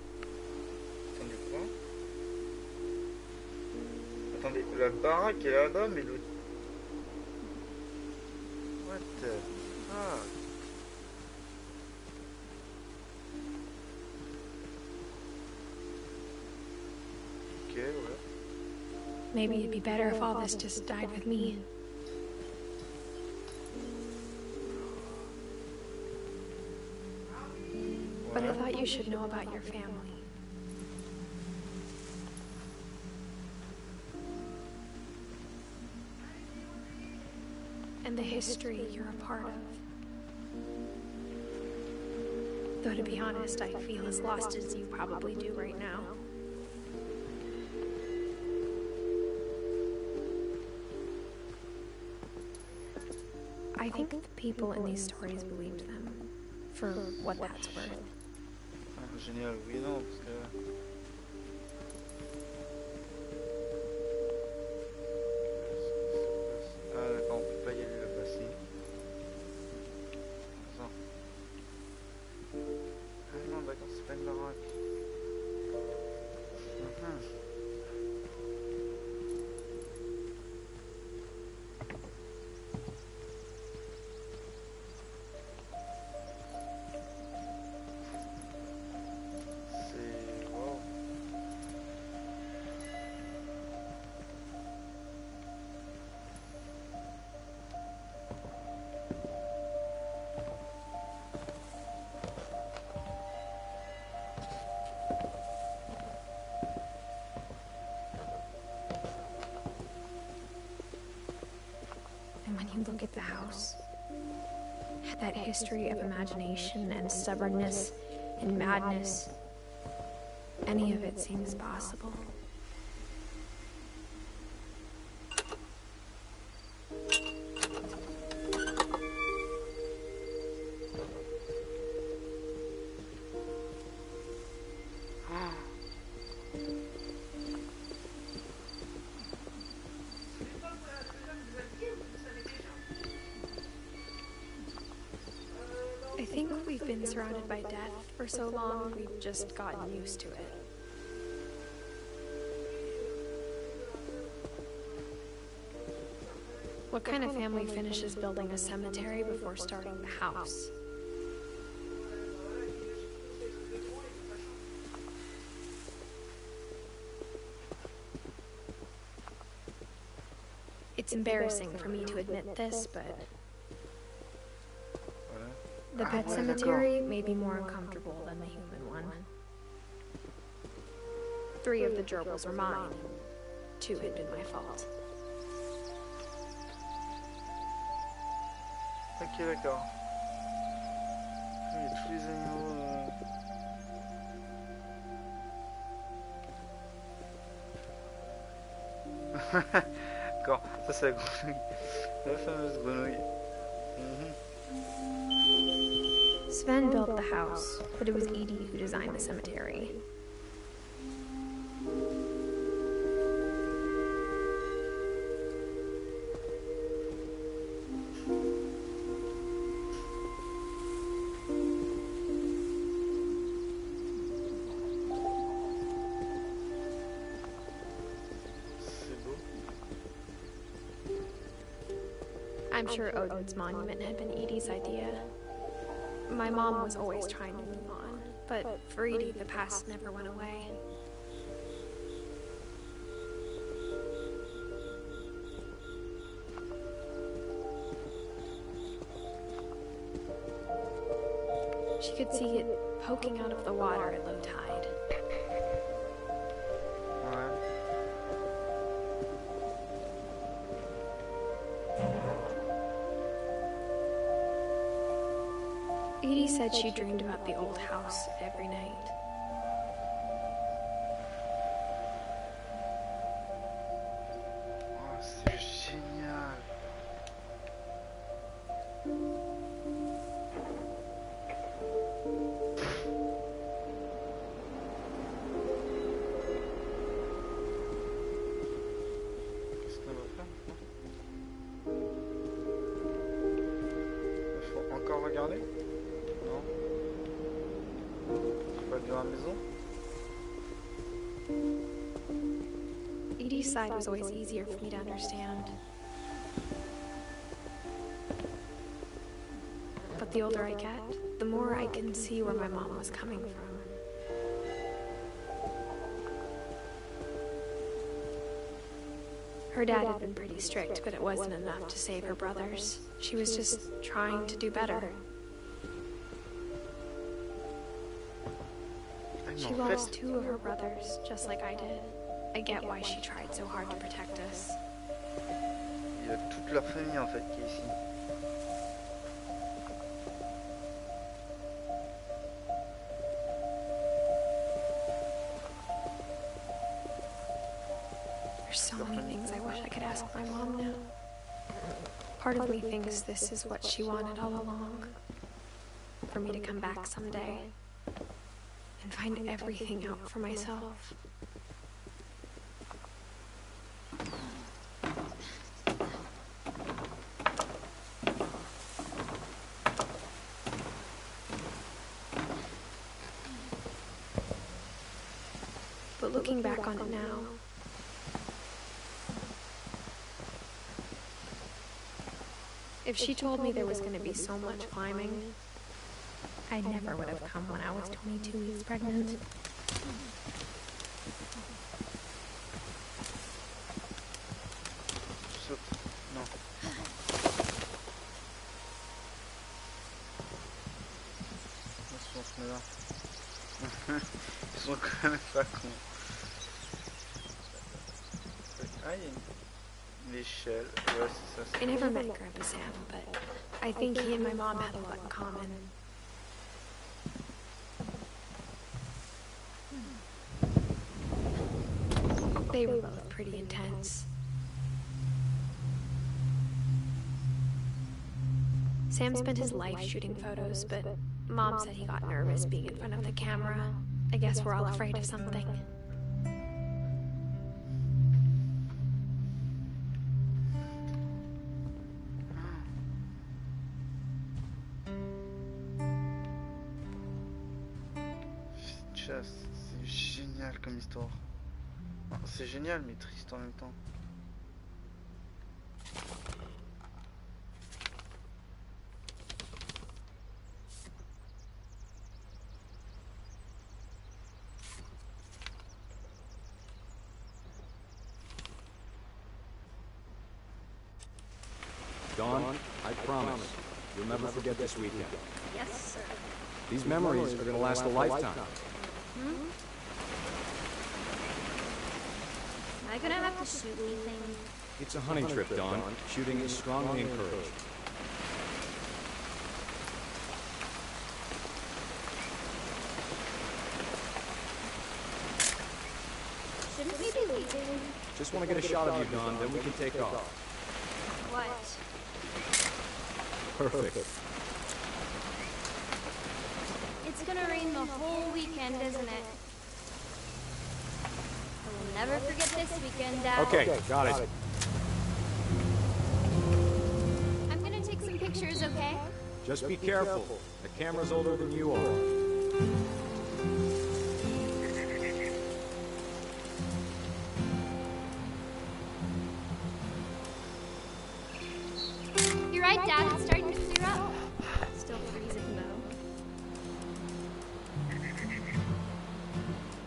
Attendez quoi? Attendez, la baraque est là-bas, mais le... What the fuck? Ok, ouais. Maybe it'd be better if all this just died with me. But I thought you should know about your family. And the history you're a part of. Though to be honest, I feel as lost as you probably do right now. I think the people in these stories believed them, for what that's worth. Ah, génial, oui et non, parce que... Ah d'accord, on peut pas y aller le passé. Attends. Ah non, d'accord, c'est pas une baraque. When you look at the house, that history of imagination and stubbornness and madness, any of it seems possible. I think we've been surrounded by death for so long, we've just gotten used to it. What kind of family finishes building a cemetery before starting the house? It's embarrassing for me to admit this, but the pet cemetery may be more uncomfortable than the human one. 3 of the gerbils were mine. 2 had been my fault. Ok, d'accord. Il y a tous les animaux... D'accord, ça c'est la grenouille. La fameuse grenouille. Sven built the house, but it was Edie who designed the cemetery. I'm sure Odin's monument had been Edie's idea. My mom was always trying to move on, but for Edie, the past never went away. She could see it poking out of the water at low tide. Edie said she dreamed about the old house every night. Oh, c'est génial. Qu'est-ce qu'on va faire maintenant? Il faut encore regarder? Non? Il faut aller dans la maison? Edie's side was always easier for me to understand. But the older I get, the more I can see where my mom was coming from. Her dad had been pretty strict, but it wasn't enough to save her brothers. She was just trying to do better. She lost 2 of her brothers, just like I did. I get why she tried so hard to protect us. Il y a toute leur famille en fait qui est ici. There's so many things I wish I could ask my mom now. Part of me thinks this is what she wanted all along. For me to come back someday and find everything out for myself. But looking back on it now, if she told me there was going to be so much climbing, I never would have come when I was 22 weeks pregnant. Non. On se met là. Ils sont quand même pas cons. Ah, il y a une échelle. Ouais, c'est ça. I never met Grandpa Sam, but I think he and my mom had a lot in common. They were both pretty intense. Sam spent his life shooting photos, but Mom said he got nervous being in front of the camera. I guess we're all afraid of something. C'est génial comme histoire. C'est génial mais triste en même temps. Dawn, I promise, you'll never forget this weekend. Yes, sir. These memories are gonna last a lifetime. Am I gonna have to shoot anything? It's a hunting trip, Dawn. Shooting is strongly encouraged. Shouldn't we be leaving? Just want to get a shot of you, Dawn, then we can take off. What? Perfect. It's gonna rain the whole weekend, isn't it? I will never forget this weekend, Dad. Okay, got it. I'm gonna take some pictures, okay? Just be careful. The camera's older than you are. You're right, Dad. It's starting to clear up. Still freezing, though.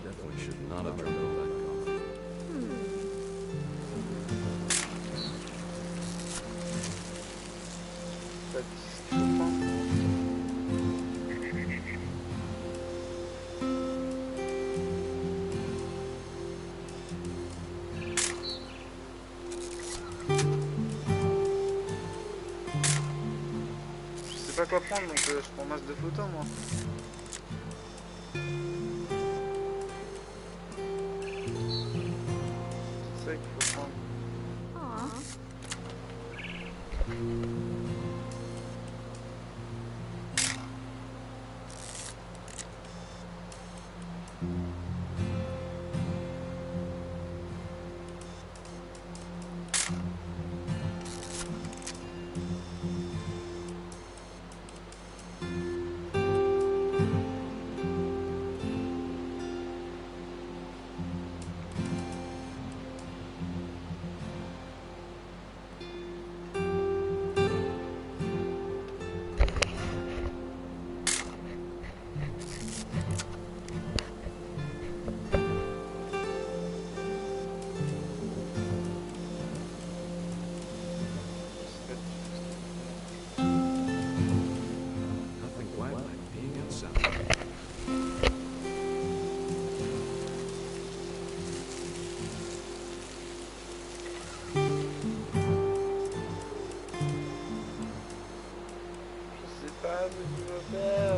Definitely should not have turned on that coffee. pas quoi prendre, donc je prends masse de photos moi. C'est ça qu'il faut prendre.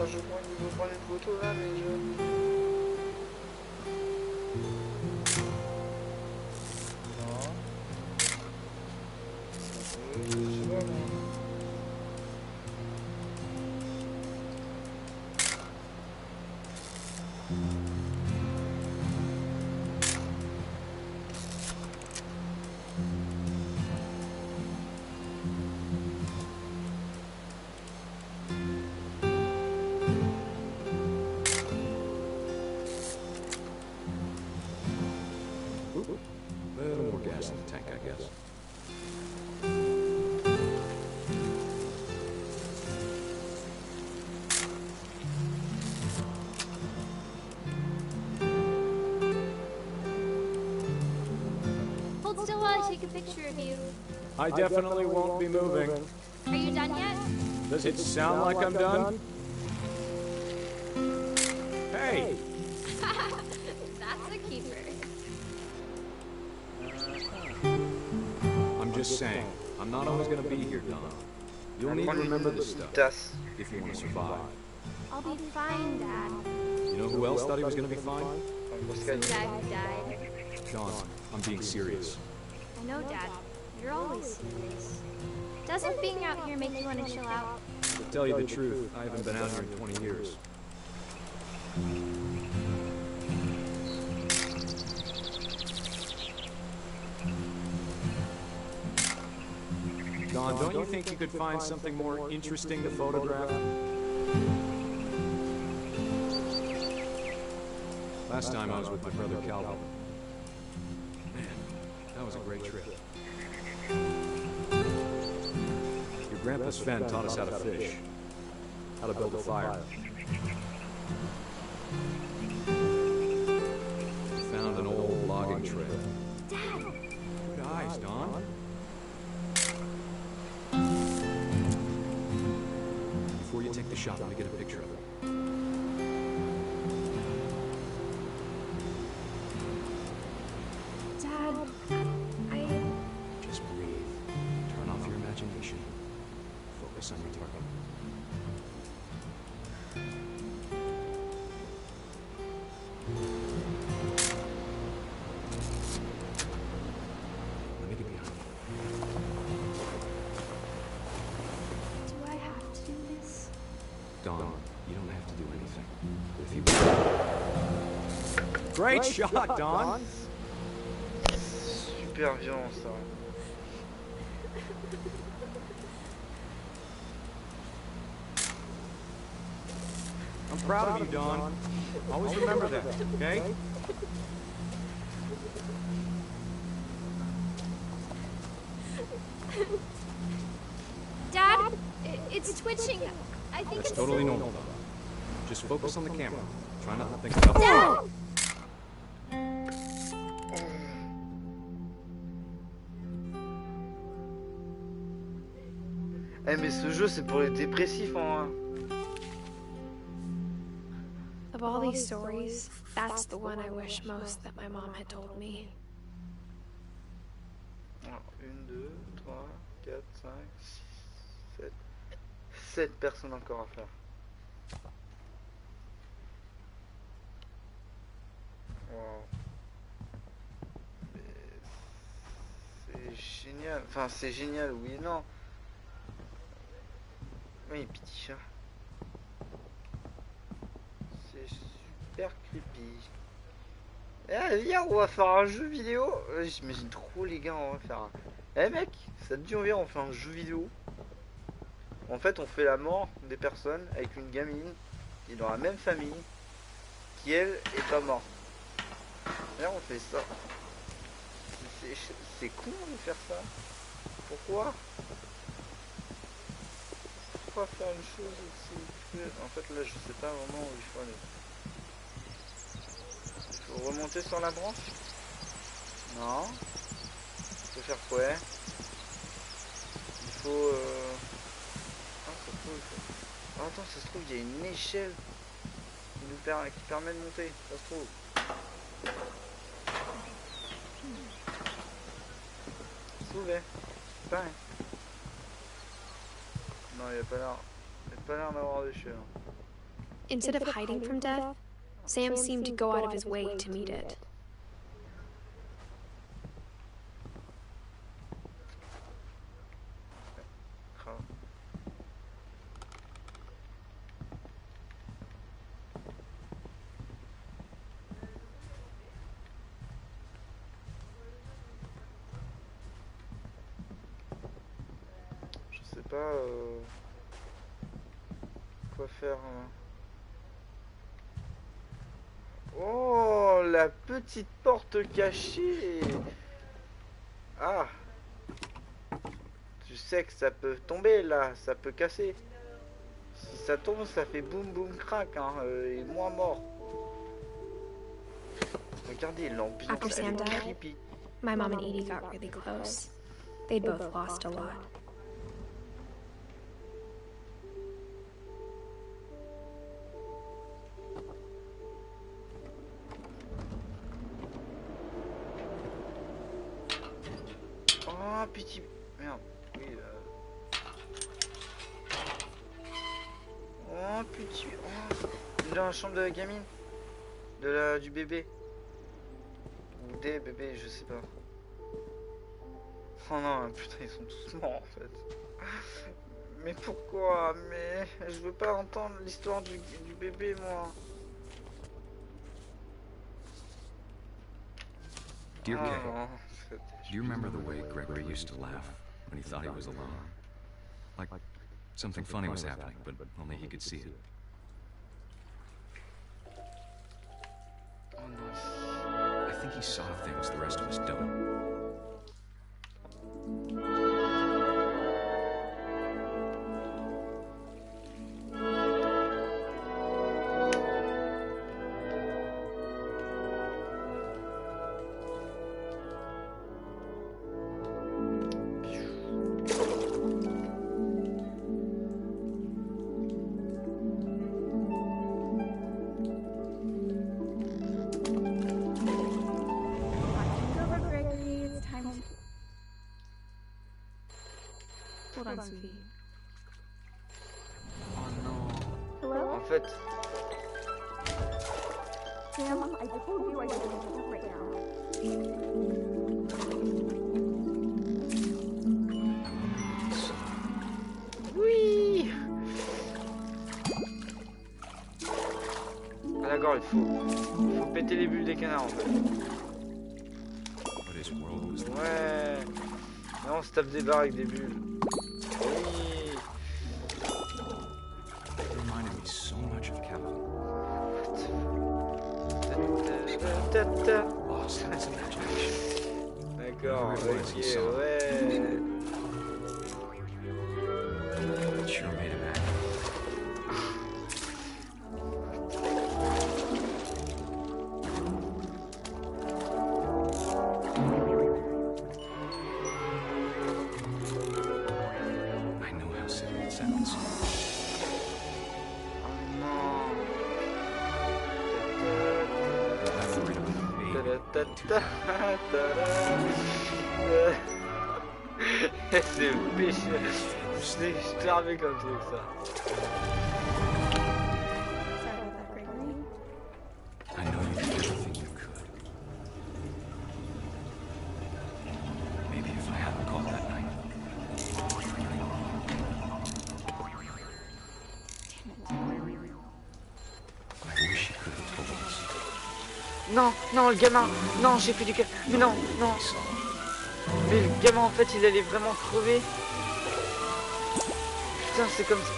Je crois qu'il faut prendre une photo là, mais je... Non. Je sais pas moi. Little more gas in the tank, I guess. Hold still while I take a picture of you. I definitely won't be moving. Are you done yet? Does it sound like I'm done? Hey! That's a keeper. I'm just saying, I'm not always gonna be here, Don. You'll need to remember this stuff if you want to survive. I'll be fine, Dad. You know who else thought he was gonna be fine? The guy who died. Don, I'm being serious. I know, Dad. You're always serious. Doesn't being out here make you want to chill out? To tell you the truth, I haven't been out here in 20 years. Don, don't you think you could find something more interesting to photograph? Last time I was with my brother Calvin. Man, that was a great trip. Your grandpa Sven taught us how to fish, how to build a fire. We found an old logging trail. Dad! Good eyes, Don. Before you take the shot, let me get a picture of it. Dad, Just breathe. Turn off your imagination. Focus on your target. Let me get behind you. do I have to do this? Don, you don't have to do anything. But if you... Great shot, Don! Super violent ça. I'm proud of you, Don. Always remember that, okay? Dad, it's twitching. I think That's it's totally normal, Don. Just focus on the camera. Try not to think about... Dad! Eh mais ce jeu c'est pour les dépressifs en... Of all these stories, that's the one I wish most that my mom had told me. Alors, 1, 2, 3, 4, 5, 6, 7, 7 personnes encore à faire. Wow. C'est génial. Enfin, c'est génial, oui et non. Oui, petit chat. C'est super creepy. Eh, viens, on va faire un jeu vidéo. J'imagine trop les gars, on va faire un... Eh mec, ça te dit, on vient, on fait un jeu vidéo. En fait, on fait la mort des personnes avec une gamine qui est dans la même famille, qui elle est pas morte. Là, on fait ça. C'est con de faire ça. Pourquoi faire une chose aussi? En fait, là, je sais pas vraiment où il faut aller. Il faut remonter sur la branche? Non. Il faut faire quoi? Il faut... Ah, ça se trouve, Ah, attends, ça se trouve, il y a une échelle qui permet de monter. Ça se trouve. Ça se trouve, c'est pareil. Non, il n'y a pas l'air d'avoir d'échelle. Instead of hiding from death, Sam seemed to go out of his way to meet it. Je sais pas quoi faire. Oh, la petite porte cachée. Ah, tu sais que ça peut tomber là, ça peut casser. Si ça tombe, ça fait boum boum crack, hein, et moi mort. Regardez l'ambiance, elle est creepy. My mom and Edie got really close. They'd both lost a lot. Oh, petit... Merde. Oui, Oh, petit... Oh. Dans la chambre de la gamine. Du bébé. Ou des bébés, je sais pas. Oh non, putain, ils sont tous morts, en fait. Mais pourquoi? Mais... Je veux pas entendre l'histoire du bébé, moi. Dear Kay, do you remember the way Gregory used to laugh when he thought he was alone? Like something funny was happening, but only he could see it. Oh no. I think he saw things the rest of us don't. Hold on, sweetie. Oh non. Hello? En fait... Sam, I told you I don't want to talk right now. Oui. Ah d'accord, il faut péter les bulles des canards en fait. Ouais. Non, on se tape des barres avec des bulles. Oui. It reminded me so much of Calvin. Lost in his imagination. D'accord, ok, ouais. It sure made him mad. I know how silly it sounds. I'm worried about the baby. C'est péché. Je t'ai ramené comme truc ça. I know you did everything you could. Maybe if I hadn't called that night. I wish you could have told us. Non, non, le gamin. Non, j'ai fait du gamin. Mais non, non. Mais le gamin, en fait, il allait vraiment crever. Putain, c'est comme ça.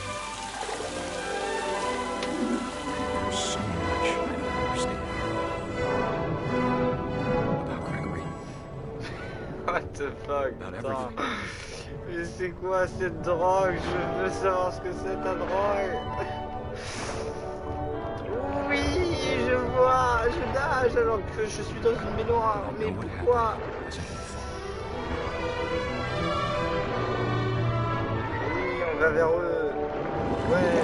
There's so much I don't understand about Gregory. What the fuck, About putain. everything. Mais c'est quoi cette drogue? Je veux savoir ce que c'est ta drogue. Oui, je vois, je nage alors que je suis dans une baignoire. Mais pourquoi? Oui, on va vers eux. Ouais.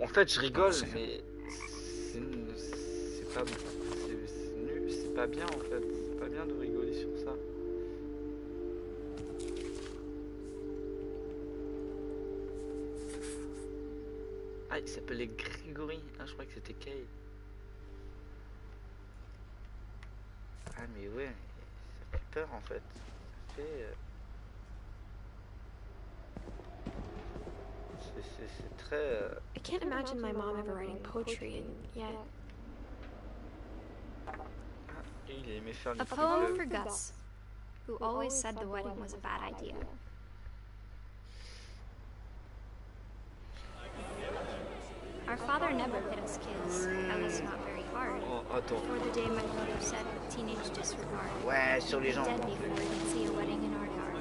En fait, je rigole, mais c'est pas nul, c'est pas bien en fait, c'est pas bien de rigoler sur ça. Ah, il s'appelait Grégory. Ah, je crois que c'était Kay. Ah, mais ouais, ça fait peur en fait. Ça fait. C'est très. I can't imagine my mom ever writing poetry, and yet. Il aimait faire A poem for Gus, who always said the wedding was a bad idea. Our father never hit us kids, at least not very hard. Before the day my mother said with teenage disregard. Ouais, sur les gens. Dead before we could see a wedding in our yard.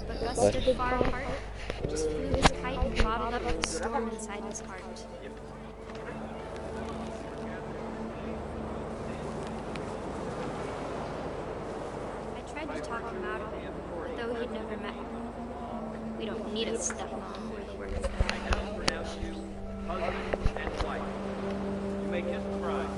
But Gus stood far apart, just flew his kite and bottled up the storm inside his heart. I tried to talk him out of it, but though he'd never met me. We don't need a stepmom or the words that I know. Husband and wife. You may kiss the bride.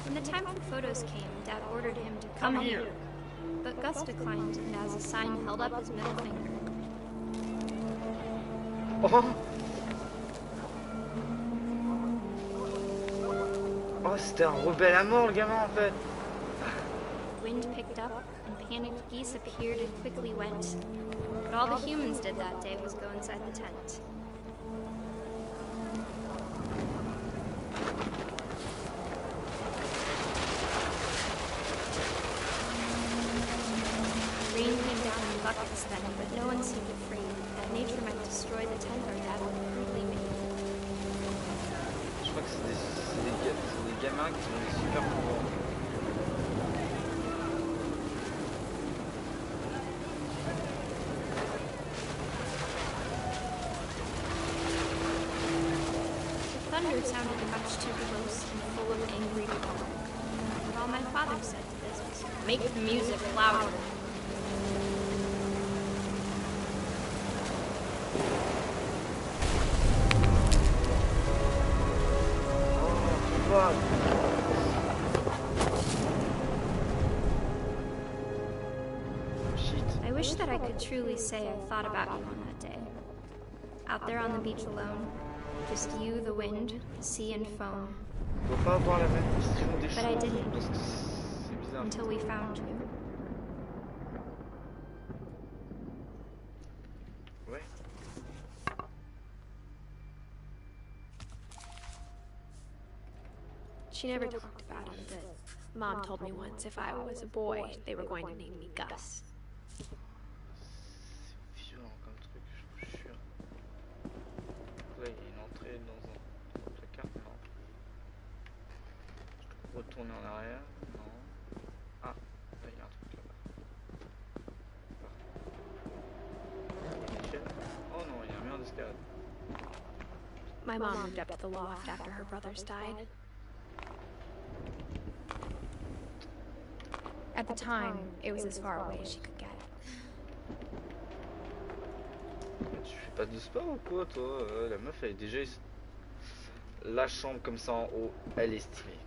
When the time for photos came, Dad ordered him to come here. But Gus declined, and as a sign held up his middle finger. Oh, c'était un rebelle à mort, le gamin, en fait. Wind picked up, and panicked geese appeared and quickly went. But all the humans did that day was go inside the tent. Rain came down in buckets then, but no one seemed afraid that nature might destroy the tent our dad had crudely made. Je crois que c'est des gamins qui ont des super pouvoirs. The thunder sounded much too close and full of angry calm. But all my father said to this was, "Make the music louder." I wish that I could truly say I thought about you on that day. Out there on the beach alone, just you, the wind, the sea, and foam. But I didn't, until we found you. She never talked about him, but Mom told me once if I was a boy, they were going to name me Gus. est dans un placard? Non. Je peux retourner en arrière? Non. Ah, là il y a un truc là-bas. Michel? Oh non, il y a un mur d'escalade. My mom moved up to the loft after her brothers died. At the time, it was as far away as she could get. Tu fais pas de sport ou quoi toi? La meuf elle est déjà la chambre comme ça en haut, elle est stylée.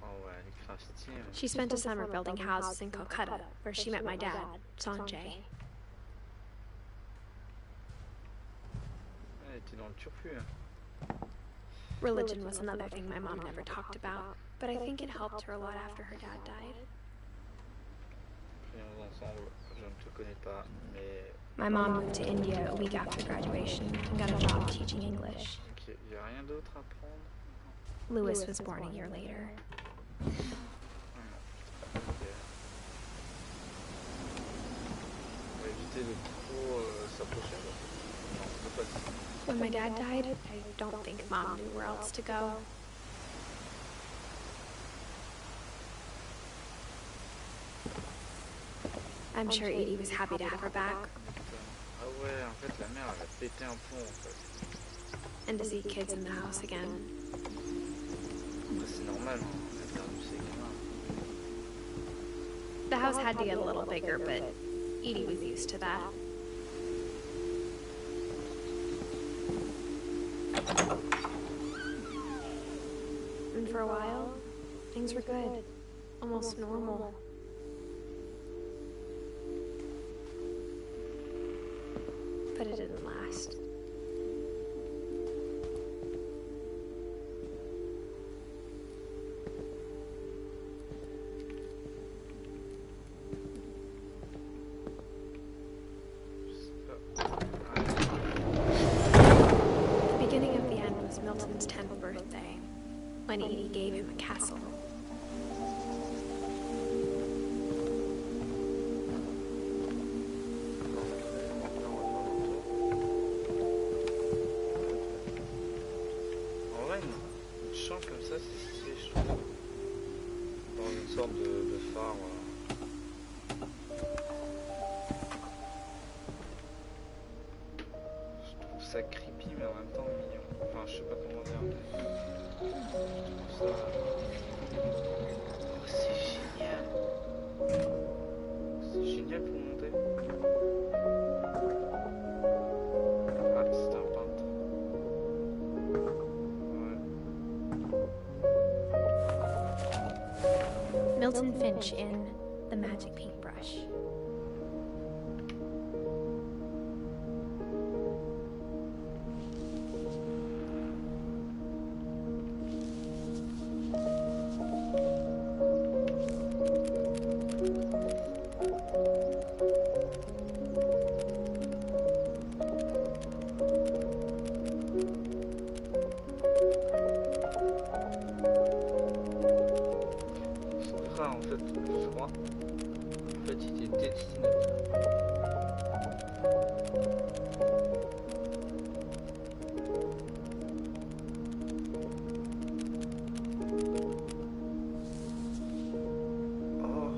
Oh ouais, elle est grave stylée. She spent a summer building houses in Calcutta, where she met my dad, Sanjay. Elle était dans le turfu. Religion was another thing my mom never talked about, but I think it helped her a lot after her dad died. Ensemble, je ne te connais pas, mais... My mom moved to India a week after graduation and got a job teaching English. Ok, y a rien d'autre à prendre? Louis was born a year later. Ok. On va éviter de trop s'approcher. Non, c'est pas ça. When my dad died, I don't think Mom knew where else to go. I'm sure Edie was happy to have her back. Ah ouais, en fait la mère elle a pété un plomb en fait. And to see kids in the house again. C'est normal, hein. Elle a perdu ses gamins. The house had to get a little bigger, but Edie was used to that. And for a while, things were good. Almost normal. But it didn't last. The beginning of the end was Milton's 10th birthday, when Edie gave him a castle. Comme ça, c'est stylé, je trouve. Dans une sorte de phare. Je trouve ça creepy, mais en même temps mignon. Enfin, je sais pas comment dire. Je trouve ça. Oh, c'est génial. C'est génial pour monter. Ah, c'est un peintre. Milton Finch in The Magic Paintbrush. En fait, je crois. En fait, il était dessiné. Oh.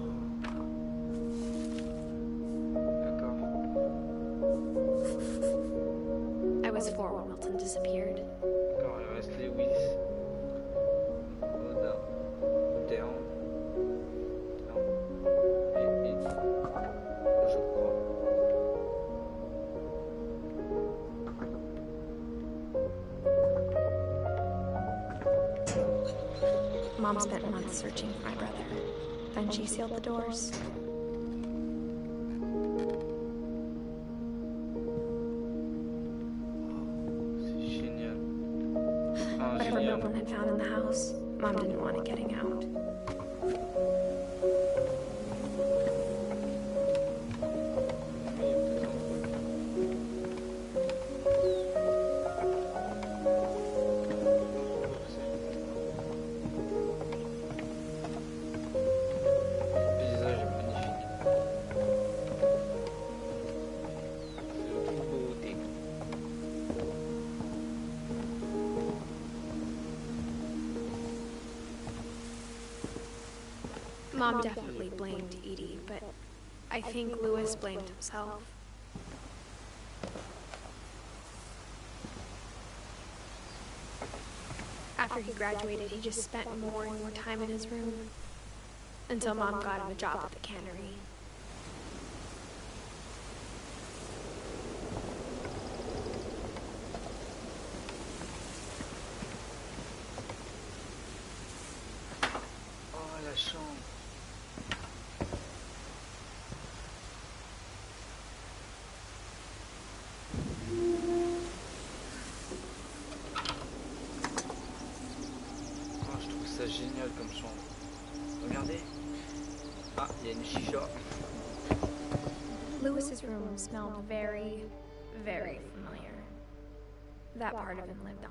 D'accord. I was 4 when Milton disappeared. D'accord, il reste Lewis. Down. Mom spent months searching for my brother. Then she sealed the doors. Whatever Milton had found in the house, Mom didn't want it getting out. Mom definitely blamed Edie, but I think Louis blamed himself. After he graduated, he just spent more and more time in his room, until Mom got him a job at the cannery. Oh, la chambre. Oh, je trouve ça génial comme chambre. Regardez. Ah, il y a une chicha. Louis's room smelled very, very familiar. That part of him lived on.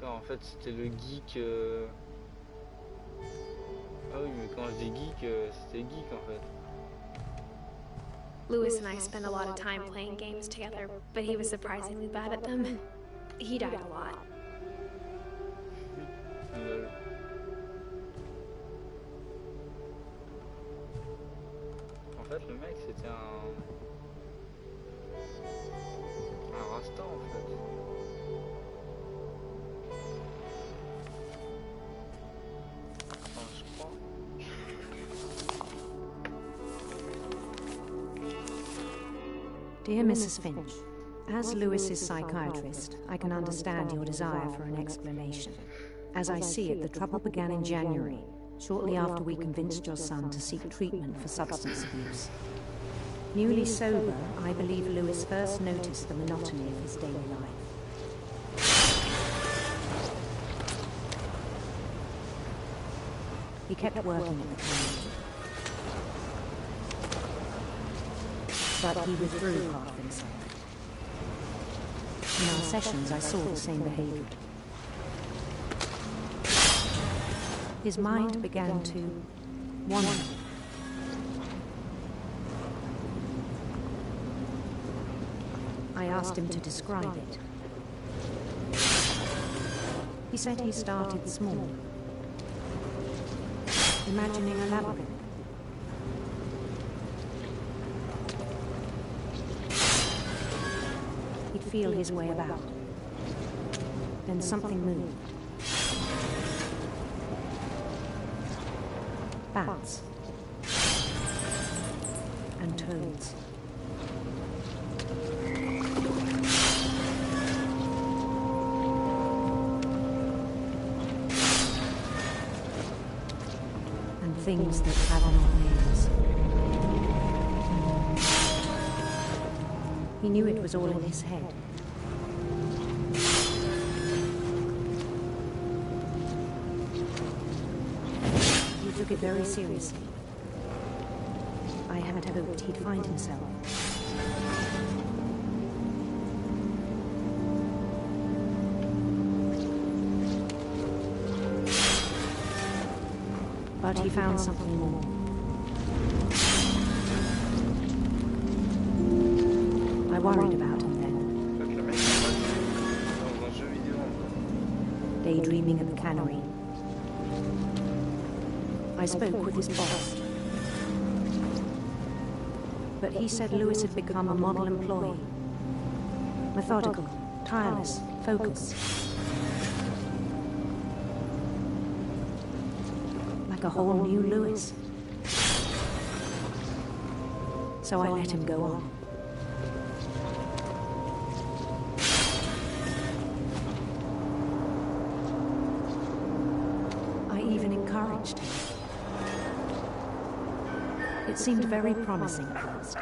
En fait, c'était le geek. Ah oui, mais quand je dis geek, c'était geek en fait. Louis and I spent a lot of time playing games together, but he was surprisingly bad at them. He died a lot. En fait, le mec, c'était un rasta en fait. Enfin, je crois. Dear Mrs. Finch, as Louis's psychiatrist, I can understand your desire for an explanation. As I see it, the trouble began in January, shortly after we convinced your son to seek treatment for substance abuse. Newly sober, I believe Louis first noticed the monotony of his daily life. He kept working at the cannery, but he withdrew part of himself. In our sessions, I saw the same behavior. His mind began to wander. I asked him to describe it. He said he started small, imagining a labyrinth. He'd feel his way about. Then something moved. Bats and toads. And things that have no names. He knew it was all in his head. He took it very seriously. I had hoped he'd find himself. But he found something more. I worried about him then. Daydreaming at the cannery. I spoke with his boss. But he said Louis had become a model employee. Methodical, tireless, focused. Like a whole new Louis. So I let him go on. I even encouraged him. It seemed very promising at first.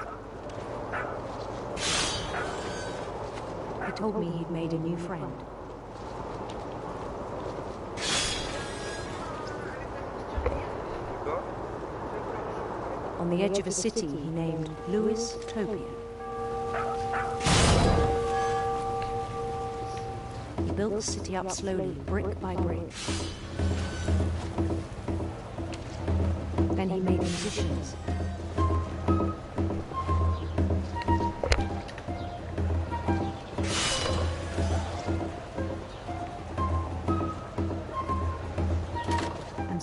He told me he'd made a new friend. On the edge of a city he named Louis Topia. He built the city up slowly, brick by brick. Then he made musicians.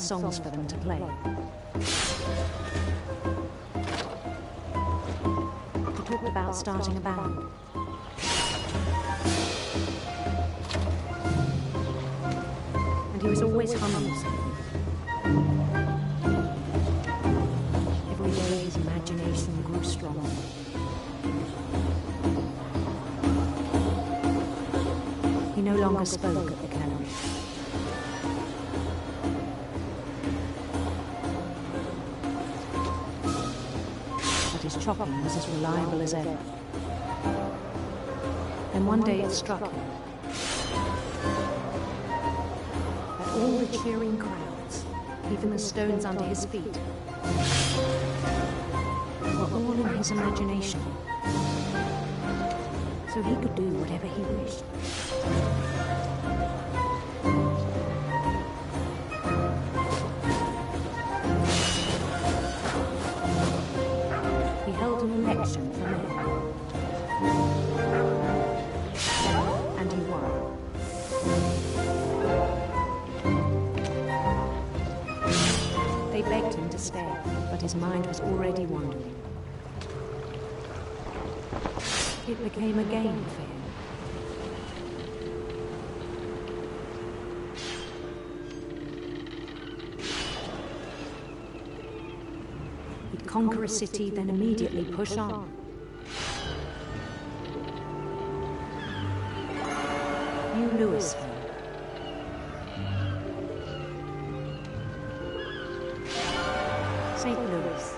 songs for them to play. He talked about starting a band. And he was always humming something. Every day his imagination grew stronger. He no longer spoke at the cannery. But his chopping was as reliable as ever. Then one day it struck him that all the cheering crowds, even the stones under his feet, were all in his imagination. So he could do whatever he wished. He held an election for mayor. And he won. They begged him to stay, but his mind was already wandering. It became a game for him. He'd conquer a city, then immediately push on. New Louisville. St. Louis.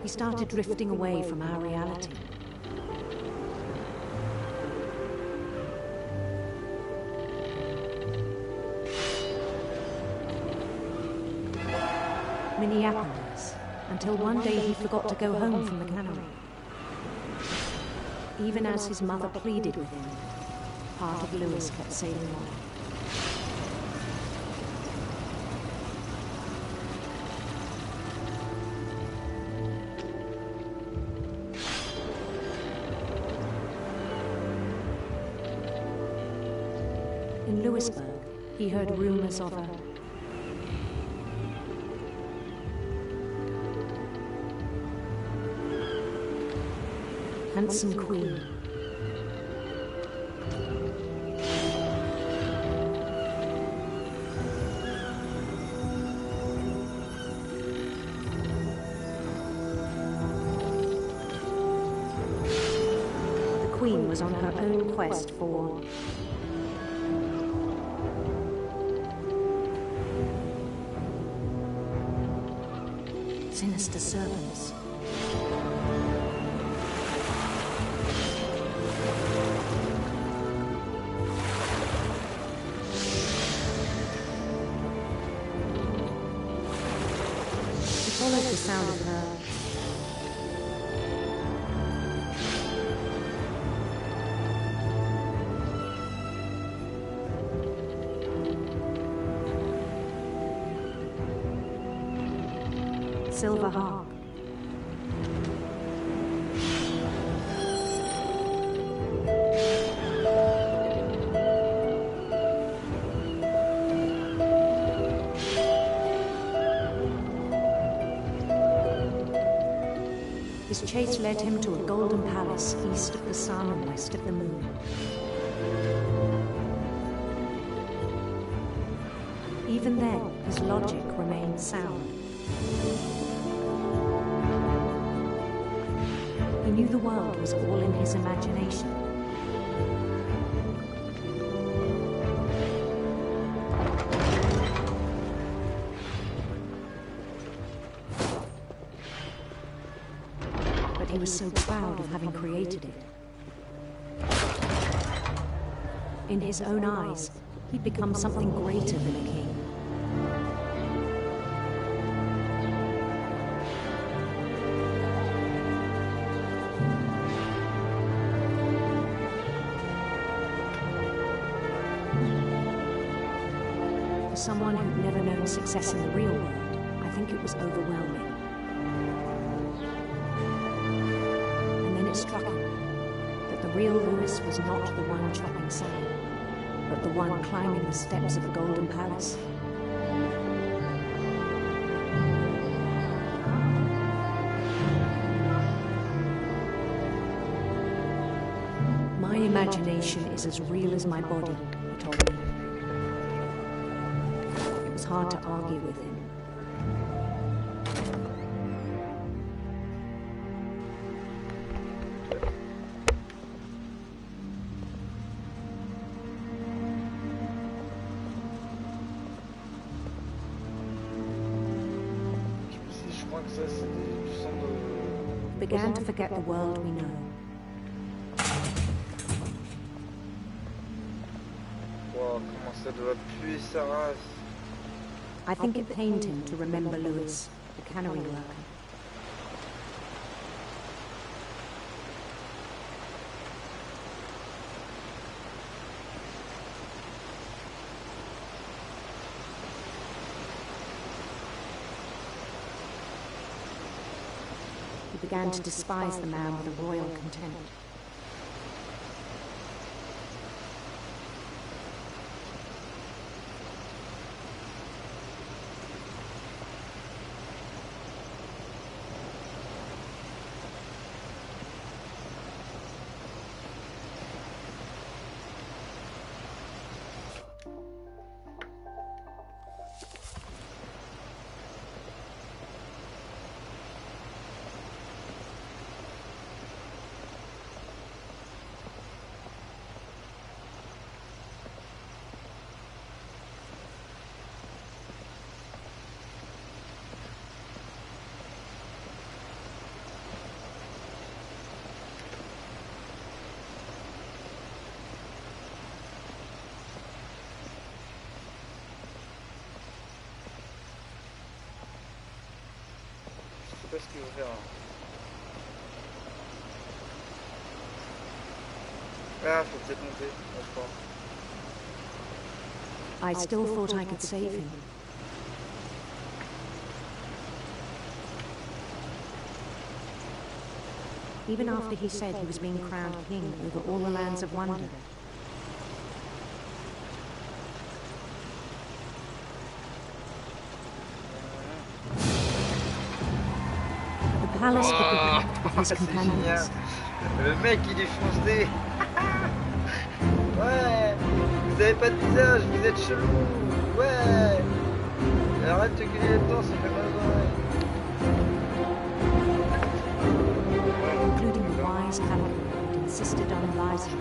He started drifting away from our reality. Minneapolis, until one day he forgot to go home from the cannery. Even as his mother pleaded with him, part of Louis kept sailing on. In Louisburg, he heard rumors of a handsome queen. The queen was on her own quest for sinister servants. He followed the sound of her silver harp. His chase led him to a golden palace east of the sun and west of the moon. Even then, his logic remained sound. He knew the world was all in his imagination. But he was so proud of having created it. In his own eyes, he'd become something greater than a king. For someone who'd never known success in the real world, I think it was overwhelming. And then it struck him that the real Louis was not the one chopping sand. but the one climbing the steps of the Golden Palace. My imagination is as real as my body, he told me. It was hard to argue with him. Began to forget the world we know. Wow, comment ça doit puer sa race. I think it pained him to remember Louis, the cannery worker. He began to despise the man with a royal contempt. Je sais pas ce qu'il veut faire. Ah, faut peut-être monter, je crois. I still thought I could save him. Even after he said he was being crowned king over all the lands of wonder. The palace would be packed with his companions. Le mec il est foncé. Ouais. Vous avez pas de visage, vous êtes chelou. Ouais. Et arrête de gueuler là-dedans, ça fait mal aux oreilles. Including the wise Calico, who insisted on rising.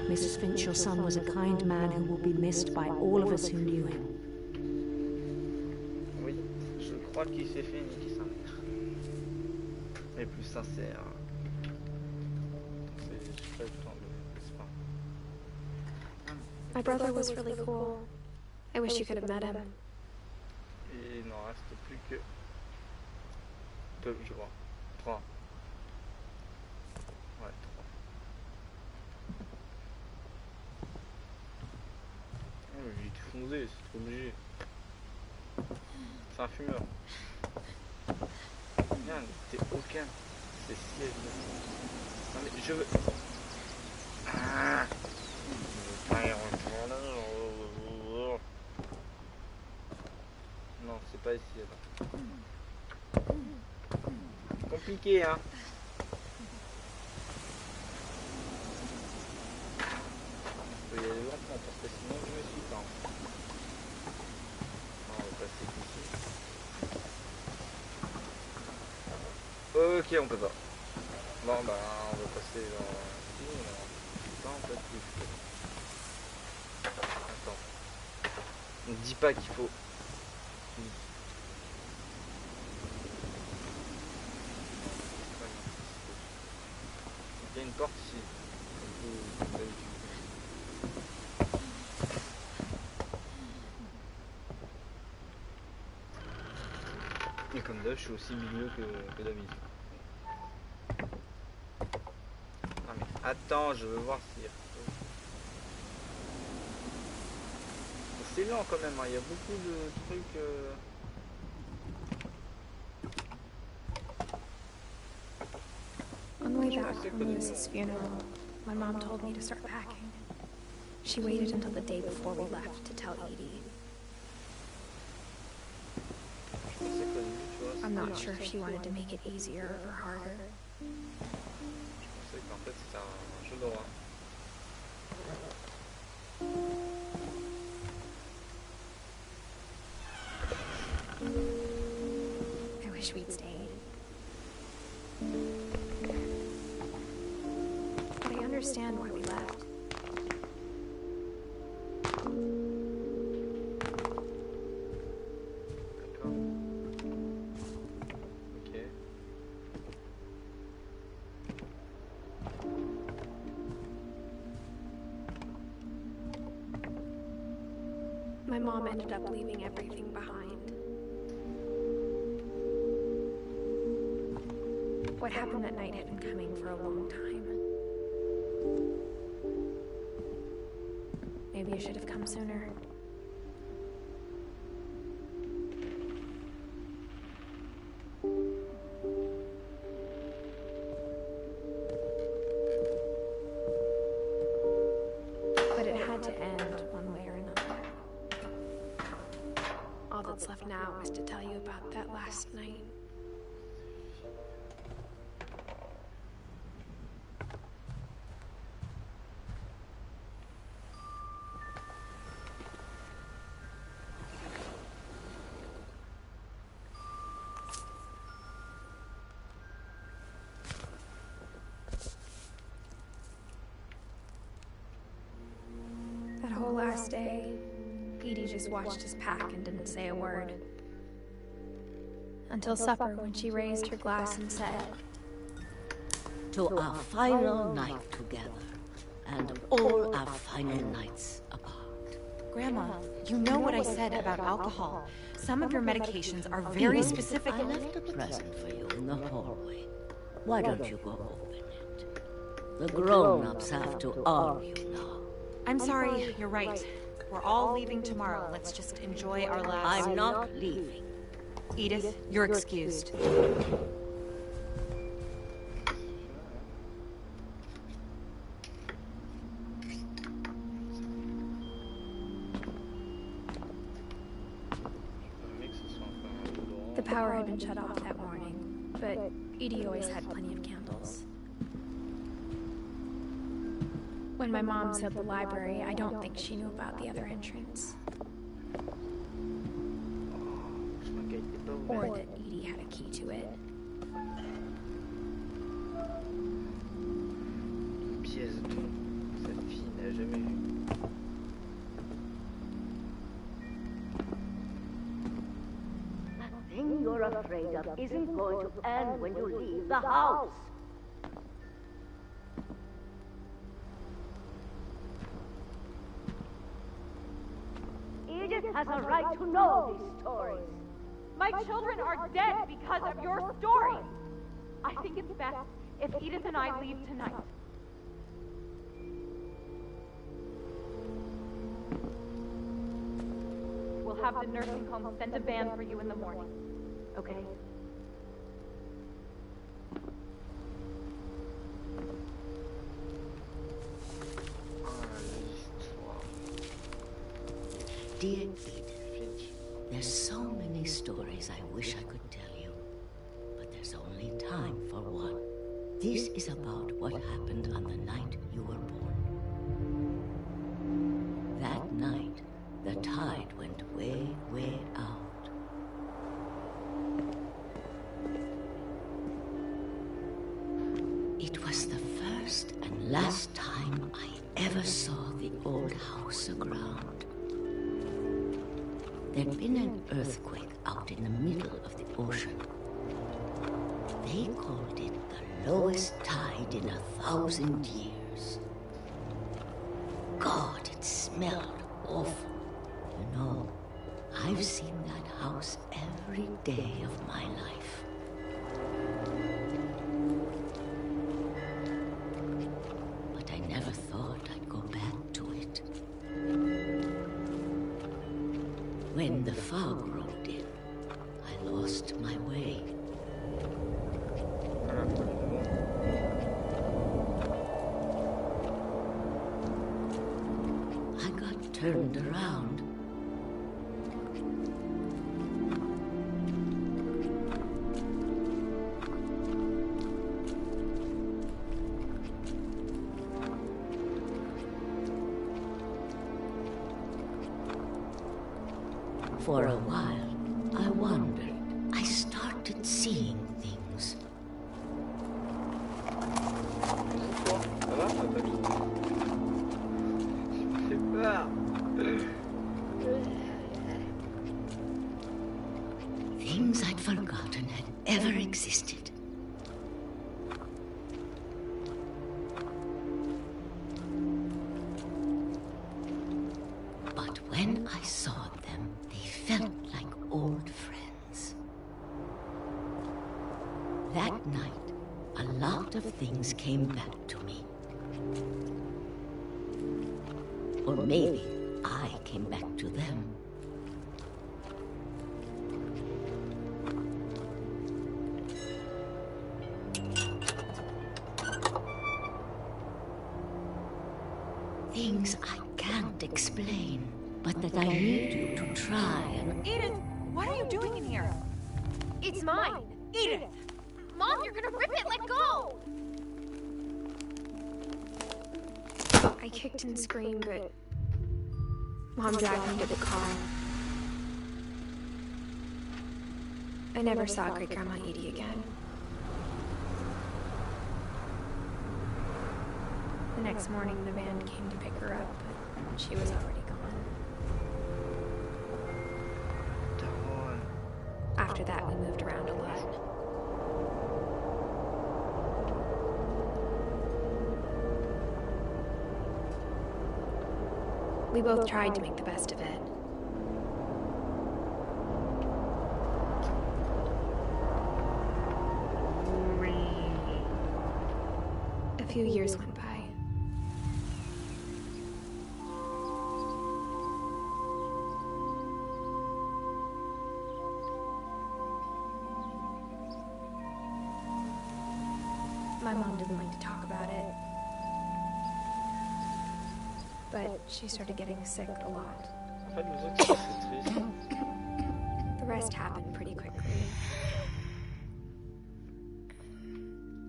Mrs. Finch, your son was a kind man who will be missed by all of us who knew him. Oui, je crois qu'il s'est fait niquer sa mère. Mais plus sincère. J'ai pas eu le temps de... C'est pas. My brother was really cool. I wish you could have met him. Et il n'en reste plus que 2, je crois. 3. Ouais, 3. Oh, il est tout foncé, c'est obligé. C'est un fumeur. Regarde, t'es aucun. C'est si évident. Non mais je veux... Ah, je veux pas y retourner. Non, c'est pas ici alors. compliqué, hein. Il faut y aller lentement parce que sinon je me suis pas. On va passer ici. Ok, on peut pas. Bon, bah, on va passer dans ici. Non, on peut plus. Attends. On dit pas qu'il faut. Il y a une porte ici. Et comme d'hab, je suis aussi milieu que d'habitude. Ah mais attends, je veux voir si... C'est lent quand même, hein. Il y a beaucoup de trucs... On the way back from Lewis's funeral, my mom told me to start packing. She waited until the day before we left to tell Edie. I'm not sure if she wanted to make it easier or harder. Je pensais qu'en fait c'était un jeu d'horreur. I wish we'd stayed. But I understand why we left. My mom ended up leaving everything behind. What happened that night had been coming for a long time. Maybe I should have come sooner. But it had to end one way or another. All that's left now is to tell you about that last night. That whole last day, Edie just watched us pack and didn't say a word. Until supper, when she raised her glass and said, "To our final night together, and all our final nights apart." Grandma, you know what I said about alcohol. Some of your medications are very specific. I left a present for you in the hallway. Why don't you go open it? The grown-ups have to argue now. I'm sorry, you're right. We're all leaving tomorrow. Let's just enjoy our last... I'm not leaving. Edith, you're excused. The power had been shut off that morning, but Edie always had plenty of candles. When my mom said the library, I don't think she knew about the other entrance. Or that Edie had a key to it. Pièce d'eau, cette fille n'a jamais vu. The thing you're afraid of isn't going to end when you leave the house. Edith has a right to know these stories. My children are dead because of your story. I think it's best if Edith and I leave tonight. We'll have the nursing home send a van for you in the morning. Okay? Dear Edith, there's so many stories I wish I could tell you, but there's only time This is about what happened on the night you were born. That night, the tide went way, way out. It was the first and last time I ever saw the old house aground. There'd been an earthquake out in the middle of the ocean. They called it the lowest tide in 1,000 years. God, it smelled awful. You know, I've seen that house every day of my life. But I never thought I'd go back to it. When the fog rolled in, I lost my way. I got turned around. For a while, I wondered. I started seeing things. Things I'd forgotten had ever existed. But when I saw them, they felt like old friends. That night, a lot of things came back to me. Or maybe I came back to them. Things I can't explain, but that I need you to try and... Edith, what are you doing in here? It's mine. Edith! Mom, you're gonna rip it. Let go. I kicked and screamed, but Mom dragged me to the car. I never saw Great-Grandma Edie again. The next morning, the van came to pick her up, but she was already gone. After that, we moved around a lot. We both tried to make the best of it. A few years went by. My mom didn't like to talk about it. But she started getting sick a lot. The rest happened pretty quickly.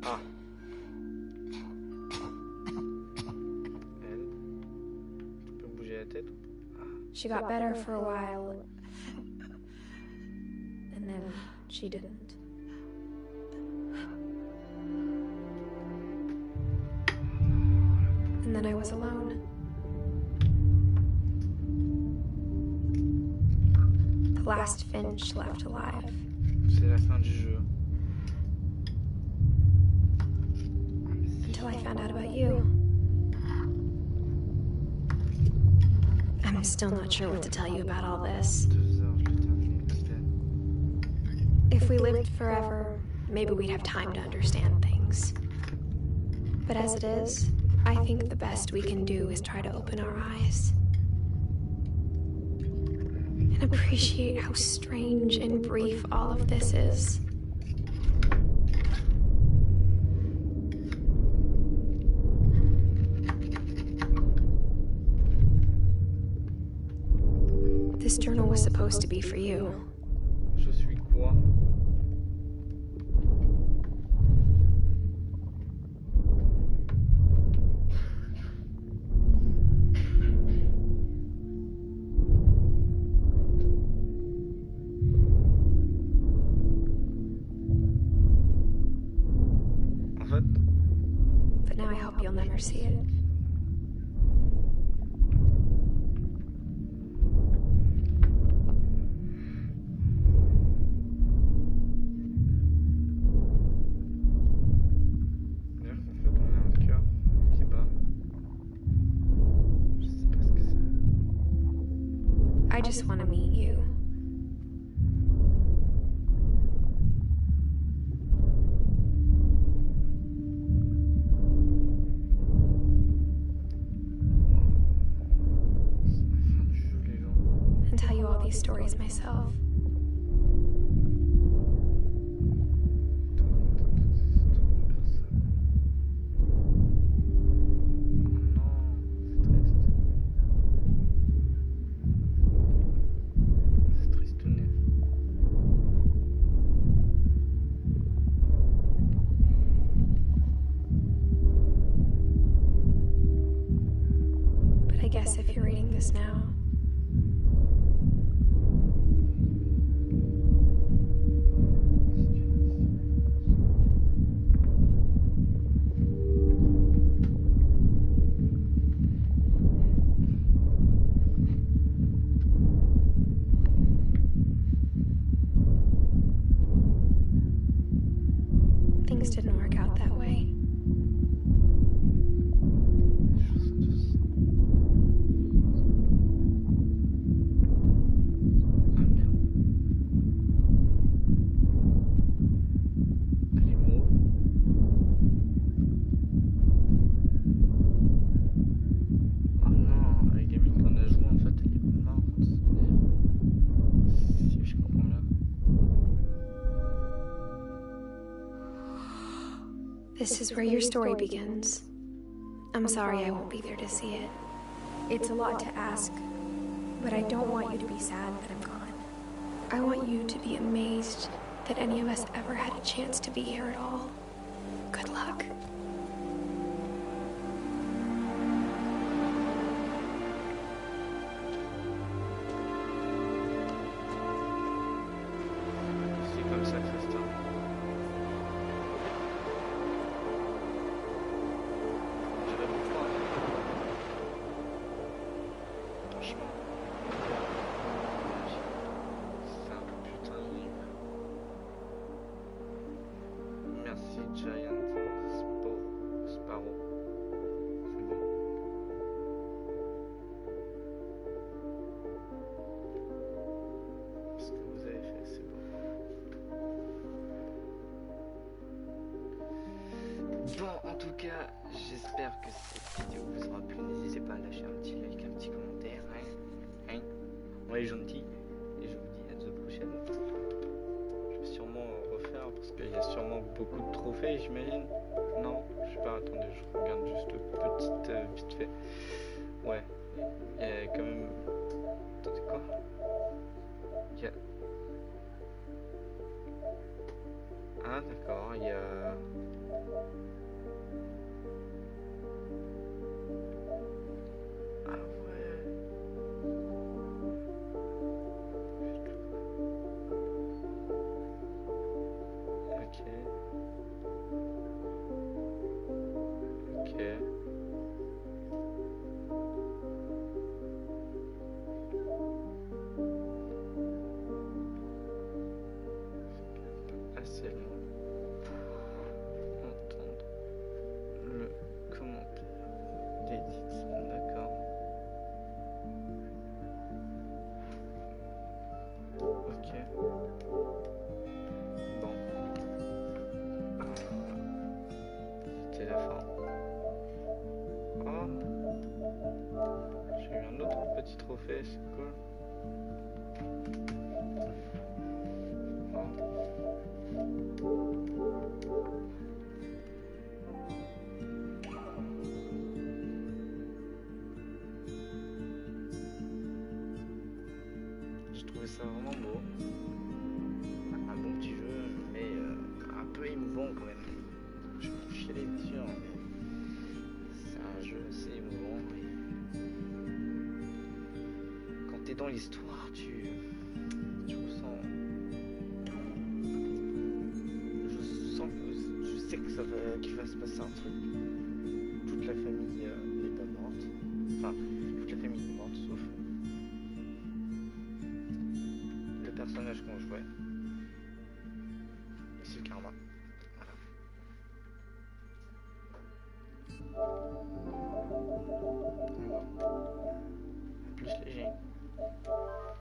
Ah. Tu peux bouger la tête? She got better for a while, and then she didn't. And then I was alone. The last Finch left alive. C'est la fin du jeu. Until I found out about you. I'm still not sure what to tell you about all this. If we lived forever, maybe we'd have time to understand things. But as it is, I think the best we can do is try to open our eyes. And appreciate how strange and brief all of this is. This journal was supposed to be for you. Je suis quoi? fait. But now I hope you'll never see it. I just want to meet you. And tell you all these stories myself. I guess if you're reading this now, things didn't work out that way. This is where your story begins. I'm sorry I won't be there to see it. It's a lot to ask, but I don't want you to be sad that I'm gone. I want you to be amazed that any of us ever had a chance to be here at all. Good luck. C'est comme ça que ça se termine. Bon, en tout cas, j'espère que cette vidéo vous aura plu. N'hésitez pas à lâcher un petit like, un petit commentaire. Hein, on est gentils. Et je vous dis à la prochaine. Je vais sûrement refaire parce qu'il y a sûrement beaucoup de trophées, j'imagine. Non, je sais pas, attendez, je regarde juste petite vite fait. Ouais, il y a quand même. Attendez, quoi? Il y a. Ah, d'accord, il y a. Ah ouais. Ok. Ok. Assez loin. Entendre le commentaire d'Edith. D'accord. Ok. Bon. C'était la fin. Oh. J'ai eu un autre petit trophée, c'est cool. J'ai trouvé ça vraiment beau. Un bon petit jeu, mais un peu émouvant quand même. Je vais chialer bien sûr, mais c'est un jeu assez émouvant. Et quand t'es dans l'histoire, tu ressens. Je sais que ça va qu'il va se passer un truc. Toute la famille n'est pas morte. Enfin, toute la famille est morte, sauf le personnage qu'on jouait. Et c'est le karma. Voilà. Plus les génies.